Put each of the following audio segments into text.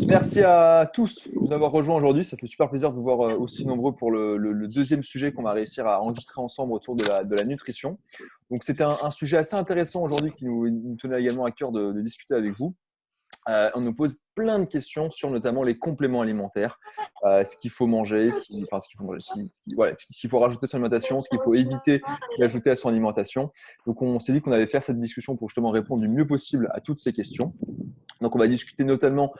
Merci à tous de nous avoir rejoints aujourd'hui. Ça fait super plaisir de vous voir aussi nombreux pour le deuxième sujet qu'on va réussir à enregistrer ensemble autour de la nutrition. Donc, c'était un sujet assez intéressant aujourd'hui qui nous tenait également à cœur de discuter avec vous. On nous pose plein de questions sur notamment les compléments alimentaires, ce qu'il faut manger, ce qu'il faut rajouter sur l'alimentation, ce qu'il faut éviter d'ajouter à son alimentation. Donc, on s'est dit qu'on allait faire cette discussion pour justement répondre du mieux possible à toutes ces questions. Donc, on va discuter notamment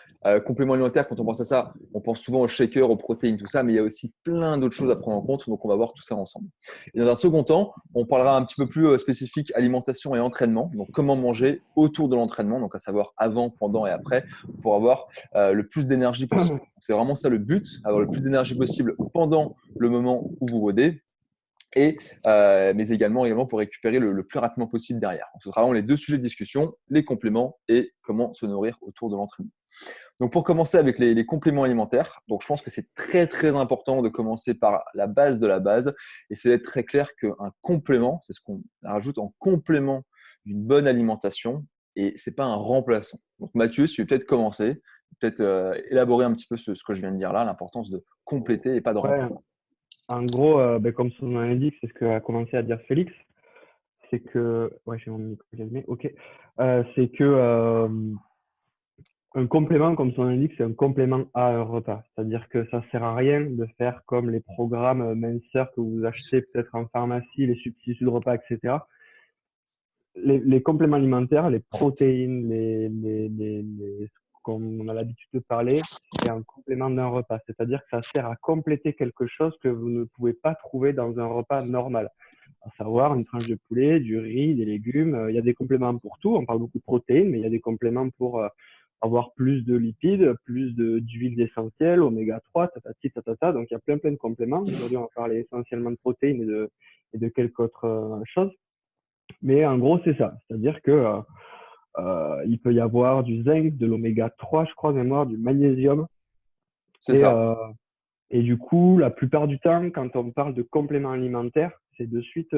compléments alimentaires. Quand on pense à ça, on pense souvent aux shakers, aux protéines, tout ça, mais il y a aussi plein d'autres choses à prendre en compte. Donc, on va voir tout ça ensemble. Et dans un second temps, on parlera un petit peu plus spécifique alimentation et entraînement. Donc, comment manger autour de l'entraînement, donc à savoir avant, pendant et après, pour avoir le plus d'énergie possible. C'est vraiment ça le but, avoir le plus d'énergie possible pendant le moment où vous rodez mais également pour récupérer le plus rapidement possible derrière. Donc, ce sera vraiment les deux sujets de discussion, les compléments et comment se nourrir autour de l'entraînement. Donc, pour commencer avec les compléments alimentaires, donc je pense que c'est très, très important de commencer par la base de la base. Et c'est d'être très clair qu'un complément, c'est ce qu'on rajoute en complément d'une bonne alimentation et ce n'est pas un remplaçant. Donc, Mathieu, si tu veux peut-être commencer, peut-être élaborer un petit peu ce que je viens de dire là, l'importance de compléter et pas de Ouais, remplacer. en gros, comme son nom l'indique, c'est ce qu'a commencé à dire Félix, c'est que, ouais, j'ai mon micro qui est allumé, ok. C'est que un complément, comme son nom l'indique, c'est un complément à un repas. C'est-à-dire que ça sert à rien de faire comme les programmes minceurs que vous achetez peut-être en pharmacie, les substituts de repas, etc. Les compléments alimentaires, les protéines, comme on a l'habitude de parler, c'est un complément d'un repas. C'est-à-dire que ça sert à compléter quelque chose que vous ne pouvez pas trouver dans un repas normal. À savoir une tranche de poulet, du riz, des légumes. Il y a des compléments pour tout. On parle beaucoup de protéines, mais il y a des compléments pour avoir plus de lipides, plus d'huiles essentielles, oméga 3, tatati, tatata. Donc, il y a plein de compléments. Aujourd'hui, on va parler essentiellement de protéines et de quelques autres choses. Mais en gros, c'est ça. C'est-à-dire que il peut y avoir du zinc, de l'oméga 3, je crois, de mémoire, du magnésium. C'est Et, ça. euh, et du coup, la plupart du temps, quand on parle de compléments alimentaires, c'est de suite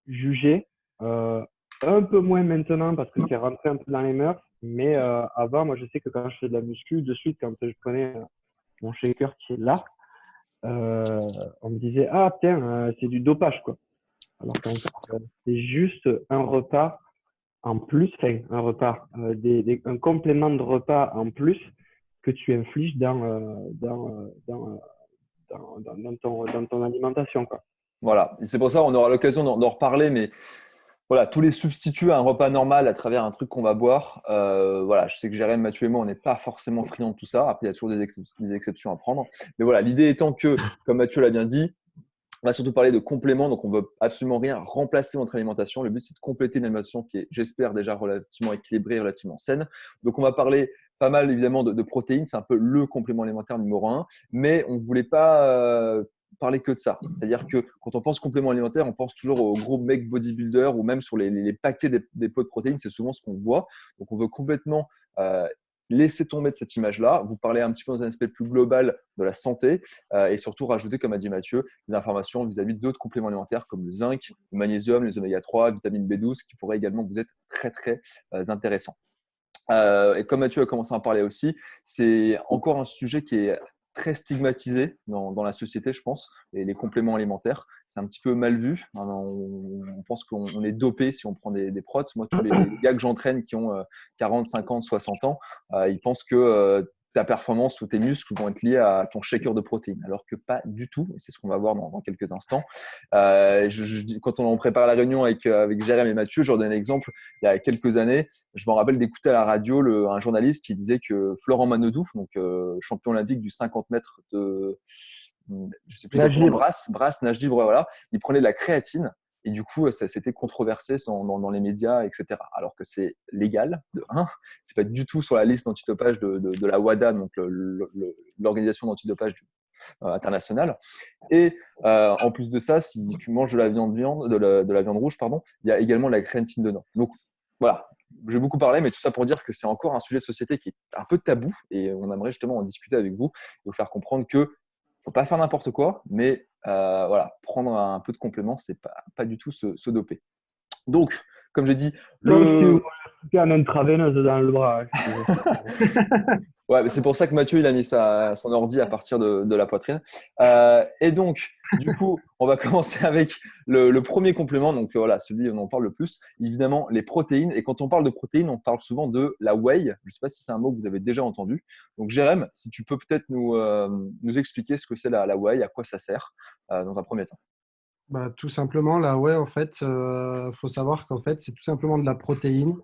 jugé. Euh, un peu moins maintenant parce que c'est rentré un peu dans les mœurs. Mais avant, moi, je sais que quand je fais de la muscu, de suite, quand je prenais mon shaker qui est là, on me disait, ah, tiens, c'est du dopage, quoi. Alors qu'en fait, c'est juste un repas en plus, enfin, un repas, un complément de repas en plus que tu infliges dans ton alimentation, quoi. Voilà, et c'est pour ça qu'on aura l'occasion d'en reparler, mais voilà, tous les substituts à un repas normal à travers un truc qu'on va boire, voilà, je sais que Jérém, Mathieu et moi, on n'est pas forcément friands de tout ça. Après, il y a toujours des exceptions à prendre. Mais voilà, l'idée étant que, comme Mathieu l'a bien dit, on va surtout parler de compléments, donc on ne veut absolument rien remplacer notre alimentation. Le but, c'est de compléter une alimentation qui est, j'espère, déjà relativement équilibrée, relativement saine. Donc, on va parler pas mal, évidemment, de protéines. C'est un peu le complément alimentaire numéro un. Mais on ne voulait pas parler que de ça. C'est-à-dire que quand on pense complément alimentaire, on pense toujours aux gros mecs bodybuilders ou même sur les paquets des pots de protéines. C'est souvent ce qu'on voit. Donc, on veut complètement laisser tomber de cette image-là, vous parler un petit peu dans un aspect plus global de la santé et surtout rajouter, comme a dit Mathieu, des informations vis-à-vis d'autres compléments alimentaires comme le zinc, le magnésium, les oméga 3, vitamine B12 qui pourraient également vous être très très intéressants. Et comme Mathieu a commencé à en parler aussi, c'est encore un sujet qui est très stigmatisé dans la société, je pense, et les compléments alimentaires. C'est un petit peu mal vu. On pense qu'on est dopé si on prend des protes. Moi, tous les gars que j'entraîne qui ont 40, 50, 60 ans, ils pensent que ta performance ou tes muscles vont être liés à ton shaker de protéines, alors que pas du tout. Et c'est ce qu'on va voir dans quelques instants. Quand on prépare la réunion avec Jérém et Mathieu, je leur donne un exemple. Il y a quelques années, je me rappelle d'écouter à la radio un journaliste qui disait que Florent Manodou, donc champion olympique du 50 mètres je sais plus Nage exactement, libre. brasse, nage libre, voilà, il prenait de la créatine et du coup, ça s'était controversé dans les médias, etc. Alors que c'est légal, de 1, c'est pas du tout sur la liste d'antidopage de la WADA, donc l'organisation d'antidopage internationale. Et en plus de ça, si tu manges de la viande rouge, pardon, il y a également de la créatine dedans. Donc voilà, j'ai beaucoup parlé, mais tout ça pour dire que c'est encore un sujet de société qui est un peu tabou et on aimerait justement en discuter avec vous et vous faire comprendre que faut pas faire n'importe quoi, mais voilà, prendre un peu de complément, c'est pas du tout se doper. Donc, comme j'ai dit, Sauf si vous le Il y a une intraveineuse dans le bras, hein, si tu veux. Ouais, mais c'est pour ça que Mathieu, il a mis son ordi à partir de la poitrine. Et donc, du coup, on va commencer avec le premier complément. Donc, voilà, celui dont on parle le plus. Évidemment, les protéines. Et quand on parle de protéines, on parle souvent de la whey. Je ne sais pas si c'est un mot que vous avez déjà entendu. Donc, Jérém, si tu peux peut-être nous expliquer ce que c'est la whey, à quoi ça sert dans un premier temps. Bah, tout simplement, la whey, en fait, faut savoir qu'en fait, c'est tout simplement de la protéine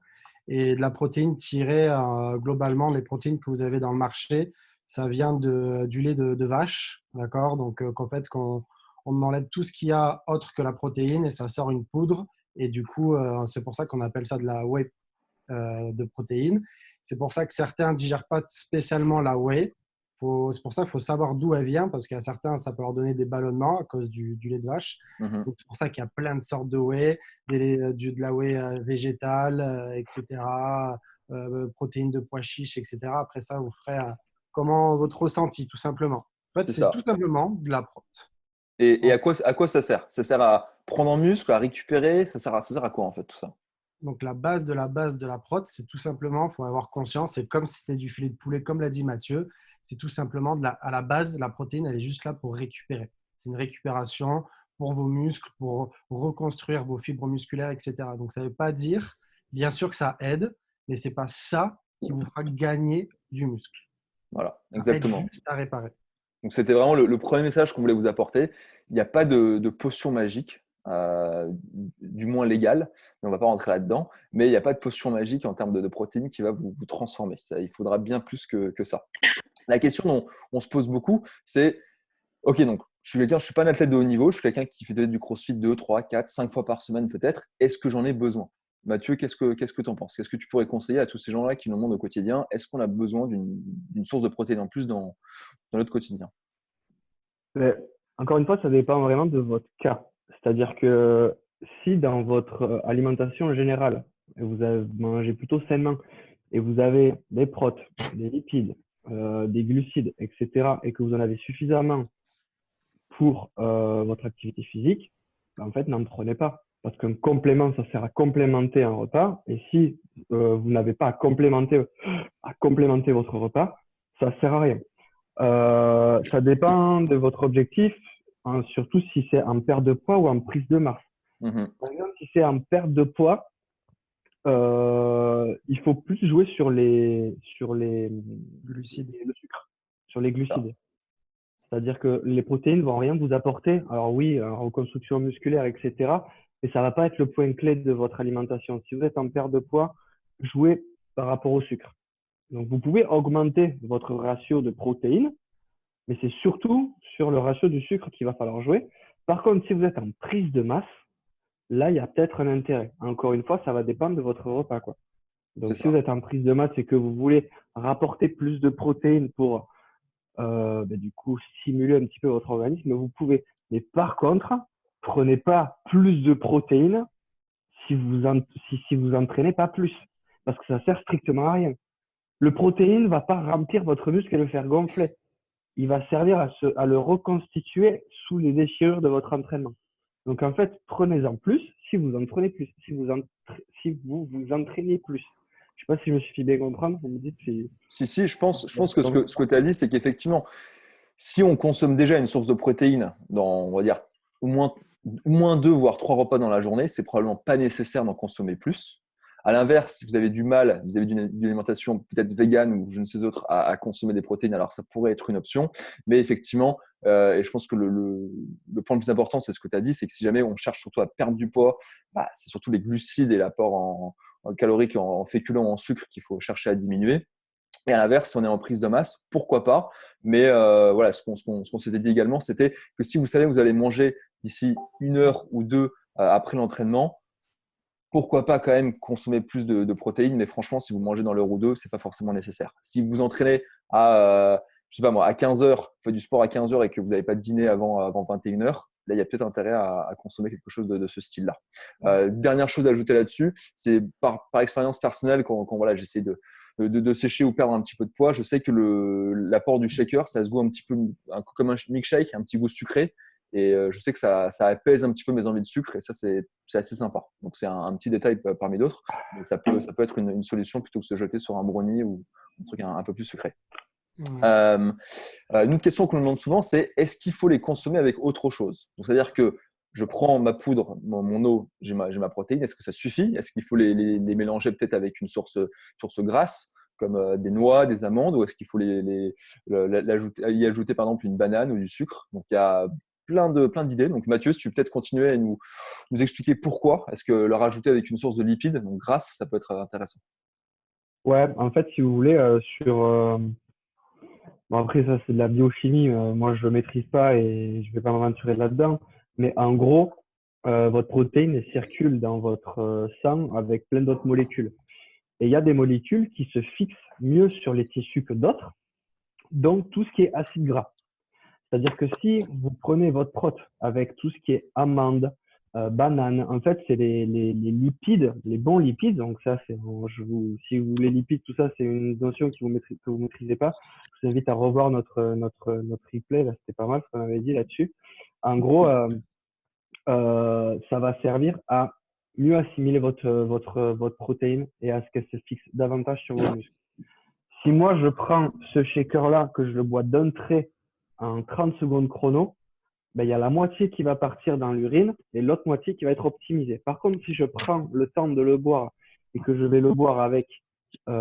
et de la protéine tirée globalement les protéines que vous avez dans le marché. Ça vient du lait de vache, d'accord? Donc, qu'en fait, on enlève tout ce qu'il y a autre que la protéine et ça sort une poudre. Et du coup, c'est pour ça qu'on appelle ça de la whey de protéines. C'est pour ça que certains ne digèrent pas spécialement la whey. C'est pour ça qu'il faut savoir d'où elle vient, parce qu'il y a certains, ça peut leur donner des ballonnements à cause du lait de vache. Mhm. Donc, c'est pour ça qu'il y a plein de sortes de whey, de la whey végétale, etc., protéines de pois chiches, etc. Après ça, vous ferez comment votre ressenti, tout simplement. En fait, C'est c'est tout ça. simplement de la prot. Et à quoi ça sert? Ça sert à prendre en muscle, à récupérer? Ça sert à quoi, en fait, tout ça? Donc, la base de la prot, c'est tout simplement, il faut avoir conscience, c'est comme si c'était du filet de poulet, comme l'a dit Mathieu, c'est tout simplement à la base, la protéine, elle est juste là pour récupérer. C'est une récupération pour vos muscles, pour reconstruire vos fibres musculaires, etc. Donc, ça ne veut pas dire, bien sûr que ça aide, mais ce n'est pas ça qui vous fera gagner du muscle. Voilà, Ça aide exactement. juste à réparer. Donc, c'était vraiment le premier message qu'on voulait vous apporter. Il n'y a pas de potion magique, du moins légale, mais on ne va pas rentrer là-dedans. Mais il n'y a pas de potion magique en termes de protéines qui va vous transformer. Ça, il faudra bien plus que ça. La question dont on se pose beaucoup, c'est OK, donc je ne suis pas un athlète de haut niveau, je suis quelqu'un qui fait peut-être du crossfit 2, 3, 4, 5 fois par semaine peut-être. Est-ce que j'en ai besoin? Mathieu, qu'est-ce que tu en penses? Qu'est-ce que tu pourrais conseiller à tous ces gens-là qui nous demandent au quotidien? Est-ce qu'on a besoin d'une source de protéines en plus dans notre quotidien? Mais, encore une fois, ça dépend vraiment de votre cas. C'est ça. C'est-à-dire que si dans votre alimentation générale, vous avez mangé plutôt sainement et vous avez des protes, des lipides, des glucides, etc., et que vous en avez suffisamment pour votre activité physique, ben, en fait, n'en prenez pas. Parce qu'un complément, ça sert à complémenter un repas. Et si vous n'avez pas à complémenter votre repas, ça ne sert à rien. Ça dépend de votre objectif, hein, surtout si c'est en perte de poids ou en prise de masse. Mhm. Par exemple, si c'est en perte de poids, il faut plus jouer Glucides. le sucre, sur les Ça. glucides. C'est-à-dire que les protéines vont rien vous apporter. Alors oui, en reconstruction musculaire, etc. Mais ça va pas être le point clé de votre alimentation. Si vous êtes en perte de poids, jouez par rapport au sucre. Donc vous pouvez augmenter votre ratio de protéines, mais c'est surtout sur le ratio du sucre qu'il va falloir jouer. Par contre, si vous êtes en prise de masse, là, il y a peut-être un intérêt. Encore une fois, ça va dépendre de votre repas, quoi. C'est Donc, si vous ça. êtes en prise de masse et que vous voulez rapporter plus de protéines pour, du coup, stimuler un petit peu votre organisme, vous pouvez. Mais par contre, prenez pas plus de protéines si vous entraînez pas plus, parce que ça sert strictement à rien. Le protéine va pas remplir votre muscle et le faire gonfler. Il va servir à le reconstituer sous les déchirures de votre entraînement. Donc en fait, prenez-en plus si vous en prenez plus, si vous vous entraînez plus. Je sais pas si je me suis fait bien comprendre, vous me dites si. Si, je pense que ce que tu as dit, c'est qu'effectivement, si on consomme déjà une source de protéines dans, on va dire, au moins 2, voire 3 repas dans la journée, c'est probablement pas nécessaire d'en consommer plus. À l'inverse, si vous avez du mal, vous avez d'une alimentation peut-être végane ou je ne sais autre à consommer des protéines, alors ça pourrait être une option. Mais effectivement, et je pense que le point le plus important, c'est ce que tu as dit, c'est que si jamais on cherche surtout à perdre du poids, bah, c'est surtout les glucides et l'apport en calorique, en féculents, en sucre qu'il faut chercher à diminuer. Et à l'inverse, si on est en prise de masse, pourquoi pas? Mais voilà, ce qu'on s'était dit également, c'était que si vous savez que vous allez manger d'ici 1 heure ou 2 après l'entraînement, pourquoi pas quand même consommer plus de protéines? Mais franchement, si vous mangez dans l'heure ou deux, c'est pas forcément nécessaire. Si vous vous entraînez je sais pas moi, à 15 heures, vous faites du sport à 15 heures et que vous n'avez pas de dîner avant 21 heures, là, il y a peut-être intérêt à consommer quelque chose de ce style-là. Dernière chose à ajouter là-dessus, c'est par expérience personnelle, quand voilà, j'essaie de sécher ou perdre un petit peu de poids, je sais que l'apport du shaker, ça se goûte un petit peu comme un milkshake, un petit goût sucré. Et je sais que ça apaise un petit peu mes envies de sucre et ça, c'est assez sympa. Donc, c'est un petit détail parmi d'autres, mais ça peut être une solution plutôt que de se jeter sur un brownie ou un truc un peu plus sucré. Ouais. Une autre question qu'on nous demande souvent, c'est est-ce qu'il faut les consommer avec autre chose? Donc, c'est-à-dire que je prends ma poudre, mon eau, j'ai ma protéine. Est-ce que ça suffit? Est-ce qu'il faut les mélanger peut-être avec une source grasse, comme des noix, des amandes, ou est-ce qu'il faut y ajouter par exemple une banane ou du sucre? Donc, il y a plein d'idées. Donc, Mathieu, si tu peux peut-être continuer à nous expliquer pourquoi est-ce que le rajouter avec une source de lipides, donc grasse, ça peut être intéressant. Ouais, en fait, si vous voulez, bon, après, ça, c'est de la biochimie. Moi, je ne maîtrise pas et je ne vais pas m'aventurer là-dedans. Mais en gros, votre protéine elle circule dans votre sang avec plein d'autres molécules. Et il y a des molécules qui se fixent mieux sur les tissus que d'autres, donc tout ce qui est acide gras. C'est-à-dire que si vous prenez votre prot avec tout ce qui est amande, banane, en fait, c'est les lipides, les bons lipides. Donc ça, si vous les lipides, tout ça, c'est une notion que vous maîtrisez pas. Je vous invite à revoir notre replay. Là, c'était pas mal ce qu'on avait dit là-dessus. En gros, ça va servir à mieux assimiler votre protéine et à ce qu'elle se fixe davantage sur vos muscles. Si moi, je prends ce shaker-là, que je le bois d'un trait en 30 secondes chrono, ben, il y a la moitié qui va partir dans l'urine et l'autre moitié qui va être optimisée. Par contre, si je prends le temps de le boire et que je vais le boire avec des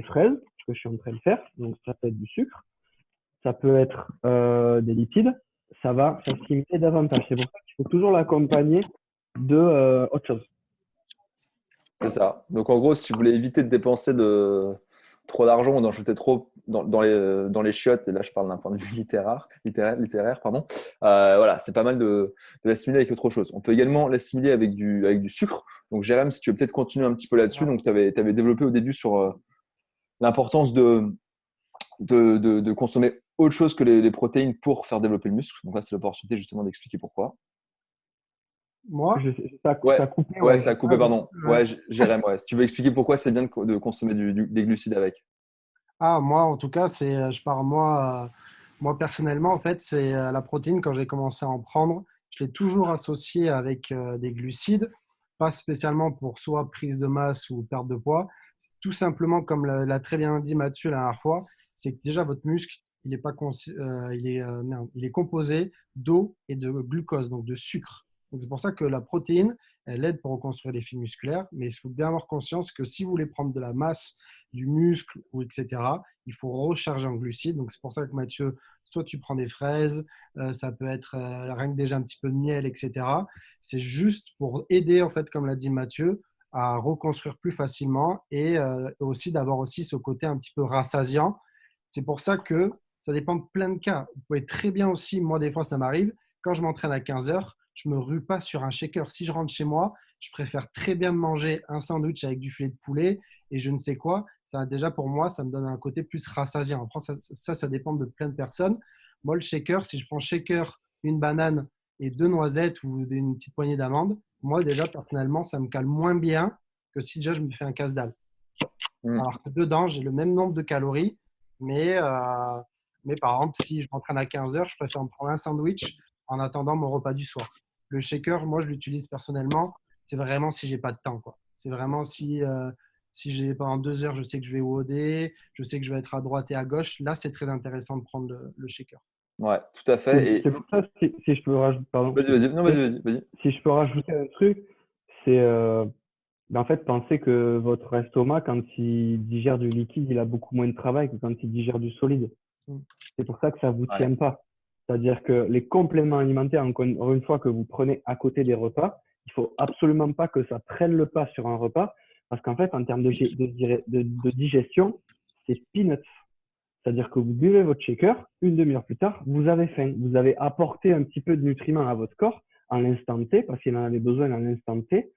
fraises, ce que je suis en train de faire, donc ça peut être du sucre, ça peut être des lipides, ça va s'assimiler davantage. C'est pour ça qu'il faut toujours l'accompagner de autre chose. C'est ça. Donc, en gros, si vous voulez éviter de dépenser trop d'argent ou d'en jeter trop dans les chiottes, et là, je parle d'un point de vue littéraire, pardon, voilà, c'est pas mal de l'assimiler avec autre chose. On peut également l'assimiler avec du sucre. Donc, Jérém, si tu veux peut-être continuer un petit peu là-dessus. Donc, tu avais développé au début sur l'importance de consommer autre chose que les protéines pour faire développer le muscle. Donc, là, c'est l'opportunité justement d'expliquer pourquoi. Moi, Ça Ouais, a coupé, ouais, ouais. ça a coupé, pardon. ouais. Ouais, Jérém, ouais. Si tu veux expliquer pourquoi c'est bien de consommer des glucides avec. Moi, en tout cas, je pars moi personnellement, en fait, c'est la protéine, quand j'ai commencé à en prendre, je l'ai toujours associée avec des glucides, pas spécialement pour soit prise de masse ou perte de poids. C'est tout simplement, comme l'a très bien dit Mathieu la dernière fois, c'est que déjà votre muscle, il est composé d'eau et de glucose, donc de sucre. Donc c'est pour ça que la protéine, elle aide pour reconstruire les fibres musculaires, mais il faut bien avoir conscience que si vous voulez prendre de la masse, du muscle, ou etc., il faut recharger en glucides. Donc, c'est pour ça que Mathieu, soit tu prends des fraises, ça peut être rien que déjà un petit peu de miel, etc. C'est juste pour aider, en fait, comme l'a dit Mathieu, à reconstruire plus facilement et aussi d'avoir aussi ce côté un petit peu rassasiant. C'est pour ça que ça dépend de plein de cas. Vous pouvez très bien aussi, moi, des fois, ça m'arrive, quand je m'entraîne à 15 heures, je me rue pas sur un shaker. Si je rentre chez moi, je préfère très bien manger un sandwich avec du filet de poulet et je ne sais quoi. Ça, déjà, pour moi, ça me donne un côté plus rassasiant. Après, ça dépend de plein de personnes. Moi, le shaker, si je prends shaker, une banane et deux noisettes ou une petite poignée d'amandes, moi, déjà, personnellement, ça me cale moins bien que si déjà je me fais un casse-dalle. Mm. Alors que dedans, j'ai le même nombre de calories, mais, euh, mais par exemple, si je m'entraîne à 15 heures, je préfère me prendre un sandwich en attendant mon repas du soir. Le shaker, moi, je l'utilise personnellement, c'est vraiment si j'ai pas de temps, quoi. C'est vraiment si j'ai pendant 2 heures, je sais que je vais au OD, je sais que je vais être à droite et à gauche. Là, c'est très intéressant de prendre le shaker. Ouais, tout à fait. Et C'est pour ça, si je peux rajouter, pardon, vas-y. Non, vas-y. si je peux rajouter un truc, c'est en fait, pensez que votre estomac, quand il digère du liquide, il a beaucoup moins de travail que quand il digère du solide. Mm. C'est pour ça que ça vous Ouais. tient pas. C'est-à-dire que les compléments alimentaires, encore une fois, que vous prenez à côté des repas, il faut absolument pas que ça prenne le pas sur un repas, parce qu'en fait, en termes de digestion, c'est peanuts. C'est-à-dire que vous buvez votre shaker, une demi-heure plus tard, vous avez faim. Vous avez apporté un petit peu de nutriments à votre corps en l'instant T, parce qu'il en avait besoin en l'instant T.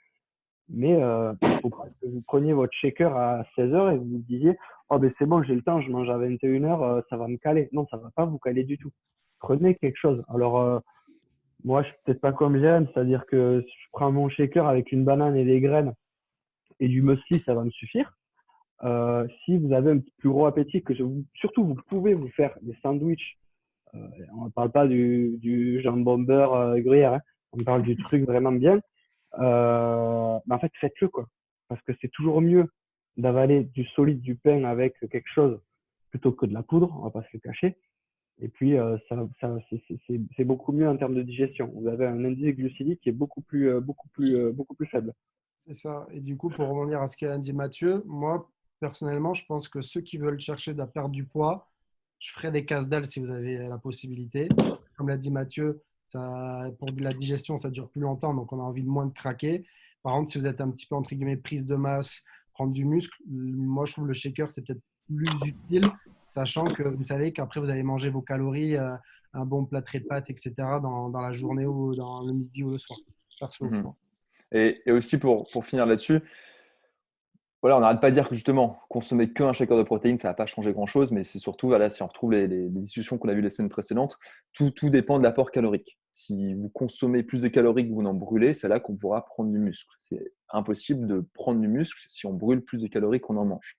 Mais il ne faut pas que vous preniez votre shaker à 16 heures et vous vous disiez oh ben c'est bon, j'ai le temps, je mange à 21 heures, ça va me caler. Non, ça ne va pas vous caler du tout. Prenez quelque chose. Alors, moi, je ne suis peut-être pas comme j'aime, c'est-à-dire que si je prends mon shaker avec une banane et des graines et du muesli, ça va me suffire. Si vous avez un petit plus gros appétit, surtout vous pouvez vous faire des sandwichs On ne parle pas du jambon beurre gruyère, hein. On parle du truc vraiment bien. Mais en fait, faites-le, quoi. Parce que c'est toujours mieux d'avaler du solide, du pain avec quelque chose plutôt que de la poudre, on va pas se le cacher. Et puis, c'est beaucoup mieux en termes de digestion. Vous avez un indice glucidique qui est beaucoup plus faible. C'est ça. Et du coup, pour revenir à ce qu'a dit Mathieu, moi, personnellement, je pense que ceux qui veulent chercher de la perte du poids, je ferai des casse-dalles si vous avez la possibilité. Comme l'a dit Mathieu, ça, pour de la digestion, ça dure plus longtemps, donc on a envie de moins de craquer. Par contre, si vous êtes un petit peu, entre guillemets, prise de masse, prendre du muscle, moi, je trouve le shaker, c'est peut-être plus utile, sachant que vous savez qu'après, vous allez manger vos calories, un bon plâtré de pâtes, etc., dans la journée ou dans le midi ou le soir. Perso, je pense. Et aussi, pour finir là-dessus, voilà, on n'arrête pas de dire que justement, consommer qu'un shaker de protéines, ça ne va pas changer grand-chose, mais c'est surtout, voilà, si on retrouve les discussions qu'on a vues les semaines précédentes, tout dépend de l'apport calorique. Si vous consommez plus de calories que vous n'en brûlez, c'est là qu'on pourra prendre du muscle. C'est impossible de prendre du muscle si on brûle plus de calories qu'on en mange.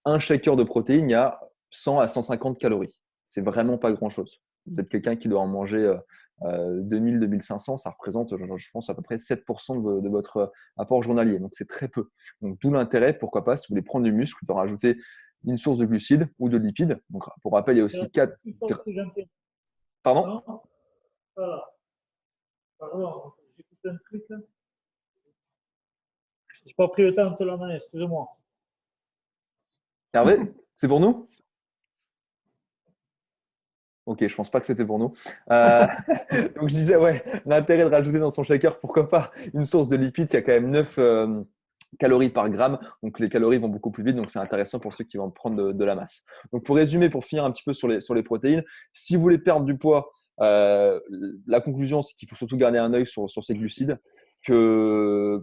Un shaker de protéines, il y a 100 à 150 calories. C'est vraiment pas grand-chose. Peut-être quelqu'un qui doit en manger 2000, 2500, ça représente, je pense, à peu près 7% de votre apport journalier. Donc, c'est très peu. Donc, d'où l'intérêt, pourquoi pas, si vous voulez prendre du muscle, de rajouter une source de glucides ou de lipides. Donc, pour rappel, il y a aussi 4… Pardon? Non, voilà. Pardon, j'écoute un truc. J'ai pas pris le temps de te l'amener, excuse-moi. Hervé, c'est pour nous? Ok, je pense pas que c'était pour nous. Donc je disais, ouais, l'intérêt de rajouter dans son shaker, pourquoi pas, une source de lipides qui a quand même 9 calories par gramme. Donc les calories vont beaucoup plus vite, donc c'est intéressant pour ceux qui vont prendre de la masse. Donc pour résumer, pour finir un petit peu sur les protéines, si vous voulez perdre du poids, la conclusion, c'est qu'il faut surtout garder un œil sur ces glucides, que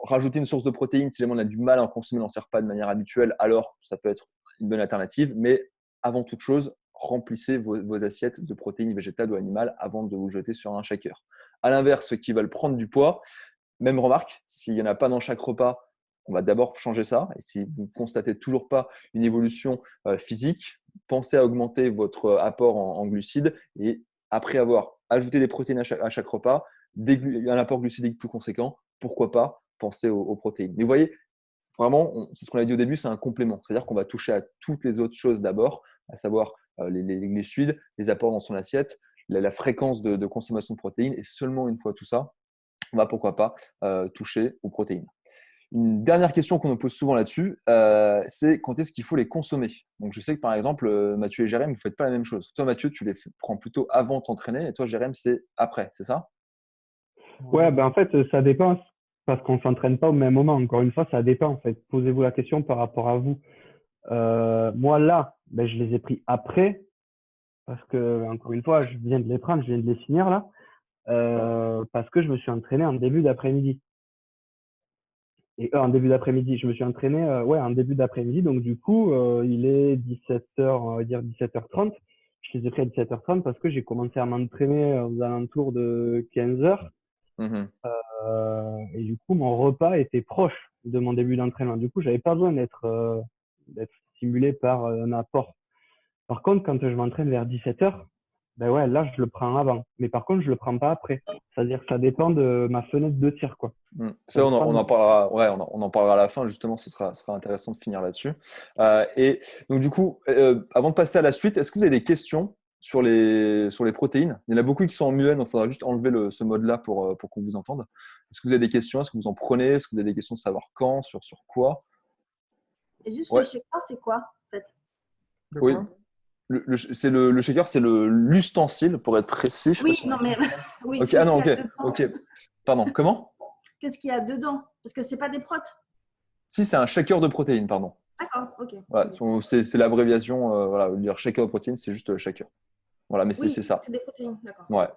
rajouter une source de protéines, si jamais on a du mal à en consommer dans ses repas de manière habituelle, alors ça peut être une bonne alternative. Mais avant toute chose, remplissez vos assiettes de protéines végétales ou animales avant de vous jeter sur un shaker. À l'inverse, ceux qui veulent prendre du poids, même remarque, s'il n'y en a pas dans chaque repas, on va d'abord changer ça. Et si vous ne constatez toujours pas une évolution physique, pensez à augmenter votre apport en glucides. Et après avoir ajouté des protéines à chaque repas, un apport glucidique plus conséquent, pourquoi pas penser aux protéines. Mais vous voyez, vraiment, c'est ce qu'on a dit au début, c'est un complément. C'est-à-dire qu'on va toucher à toutes les autres choses d'abord, à savoir les glucides, les apports dans son assiette, la fréquence de consommation de protéines. Et seulement une fois tout ça, on va pourquoi pas toucher aux protéines. Une dernière question qu'on nous pose souvent là-dessus, c'est quand est-ce qu'il faut les consommer. Donc je sais que par exemple, Mathieu et Jérém, vous ne faites pas la même chose. Toi, Mathieu, tu les prends plutôt avant de t'entraîner et toi, Jérém, c'est après, c'est ça? Ouais, ben en fait, ça dépend parce qu'on s'entraîne pas au même moment. Encore une fois, ça dépend en fait. Posez-vous la question par rapport à vous. Moi là, ben, je les ai pris après parce que encore une fois, je viens de les prendre, je viens de les finir là parce que je me suis entraîné en début d'après-midi. Et en début d'après-midi, je me suis entraîné ouais en début d'après-midi. Donc du coup, il est 17h, on va dire 17h30. Je les ai pris à 17h30 parce que j'ai commencé à m'entraîner aux alentours de 15h. Et du coup, mon repas était proche de mon début d'entraînement. Du coup, j'avais pas besoin d'être stimulé par un apport. Par contre, quand je m'entraîne vers 17h, ben ouais, là, je le prends avant. Mais par contre, je le prends pas après. C'est-à-dire que ça dépend de ma fenêtre de tir, quoi. Ça, on en parlera, ouais, on en parlera à la fin, justement, ce sera intéressant de finir là-dessus. Et donc, du coup, avant de passer à la suite, est-ce que vous avez des questions sur les protéines? Il y en a beaucoup qui sont en muet, donc il faudra juste enlever ce mode-là pour qu'on vous entende. Est-ce que vous avez des questions? Est-ce que vous en prenez? Est-ce que vous avez des questions de savoir quand, sur quoi? Et juste Ouais. le shaker, c'est quoi en fait? De Oui, quoi? le shaker, c'est l'ustensile, pour être précis. Je sais pas Oui, si non, mais oui, Ok, qu'est-ce non, qu'il y ok, a dedans? ok. Pardon, comment? Qu'est-ce qu'il y a dedans? Parce que c'est pas des protes. Si, c'est un shaker de protéines, pardon. D'accord, ok. Voilà, c'est l'abréviation, voilà, dire shaker de protéines, c'est juste shaker. Voilà, mais Oui, c'est ça. c'est des protéines, d'accord. Ouais.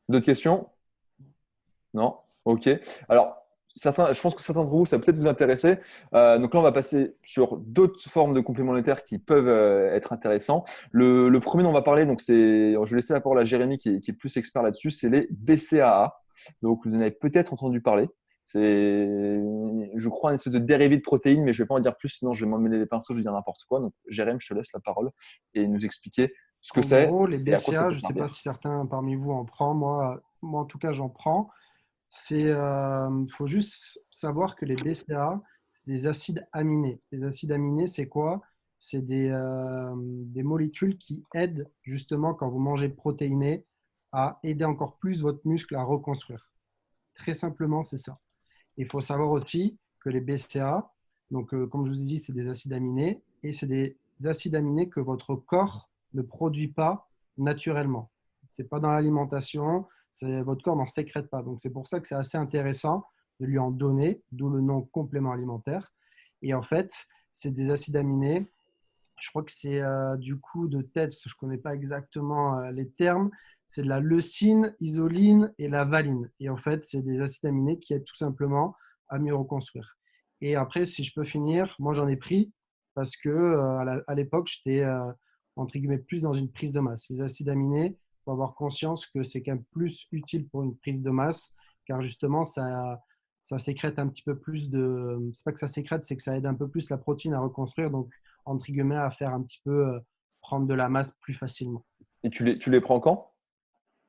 D'autres questions? Non? Ok. Alors, je pense que certains d'entre vous, ça va peut-être vous intéresser. Donc là, on va passer sur d'autres formes de compléments alimentaires qui peuvent être intéressants. Le premier dont on va parler, donc je vais laisser la parole à Jérémy qui est plus expert là-dessus, c'est les BCAA. Donc, vous en avez peut-être entendu parler. C'est, je crois, une espèce de dérivé de protéines, mais je ne vais pas en dire plus, sinon je vais m'emmêler les pinceaux, je vais dire n'importe quoi. Donc, Jérémy, je te laisse la parole et nous expliquer ce que En c'est, gros, les et à quoi ça BCA, peut je ne sais pas servir. si certains parmi vous en prennent, moi en tout cas j'en prends. Faut juste savoir que les BCA, c'est des acides aminés. Les acides aminés, c'est quoi? C'est des molécules qui aident justement quand vous mangez protéiné à aider encore plus votre muscle à reconstruire. Très simplement, c'est ça. Il faut savoir aussi que les BCA, donc comme je vous ai dit, c'est des acides aminés et c'est des acides aminés que votre corps ne produit pas naturellement. C'est pas dans l'alimentation, votre corps n'en sécrète pas. Donc c'est pour ça que c'est assez intéressant de lui en donner, d'où le nom complément alimentaire. Et en fait, c'est des acides aminés. Je crois que c'est du coup de tête, je ne connais pas exactement les termes. C'est de la leucine, isoline et la valine. Et en fait, c'est des acides aminés qui aident tout simplement à mieux reconstruire. Et après, si je peux finir, moi j'en ai pris parce que à l'époque, j'étais entre guillemets plus dans une prise de masse. Les acides aminés, il faut avoir conscience que c'est quand même plus utile pour une prise de masse car justement, ça sécrète un petit peu plus de. C'est pas que ça sécrète, c'est que ça aide un peu plus la protéine à reconstruire. Donc, entre guillemets, à faire un petit peu prendre de la masse plus facilement. Et tu les prends quand?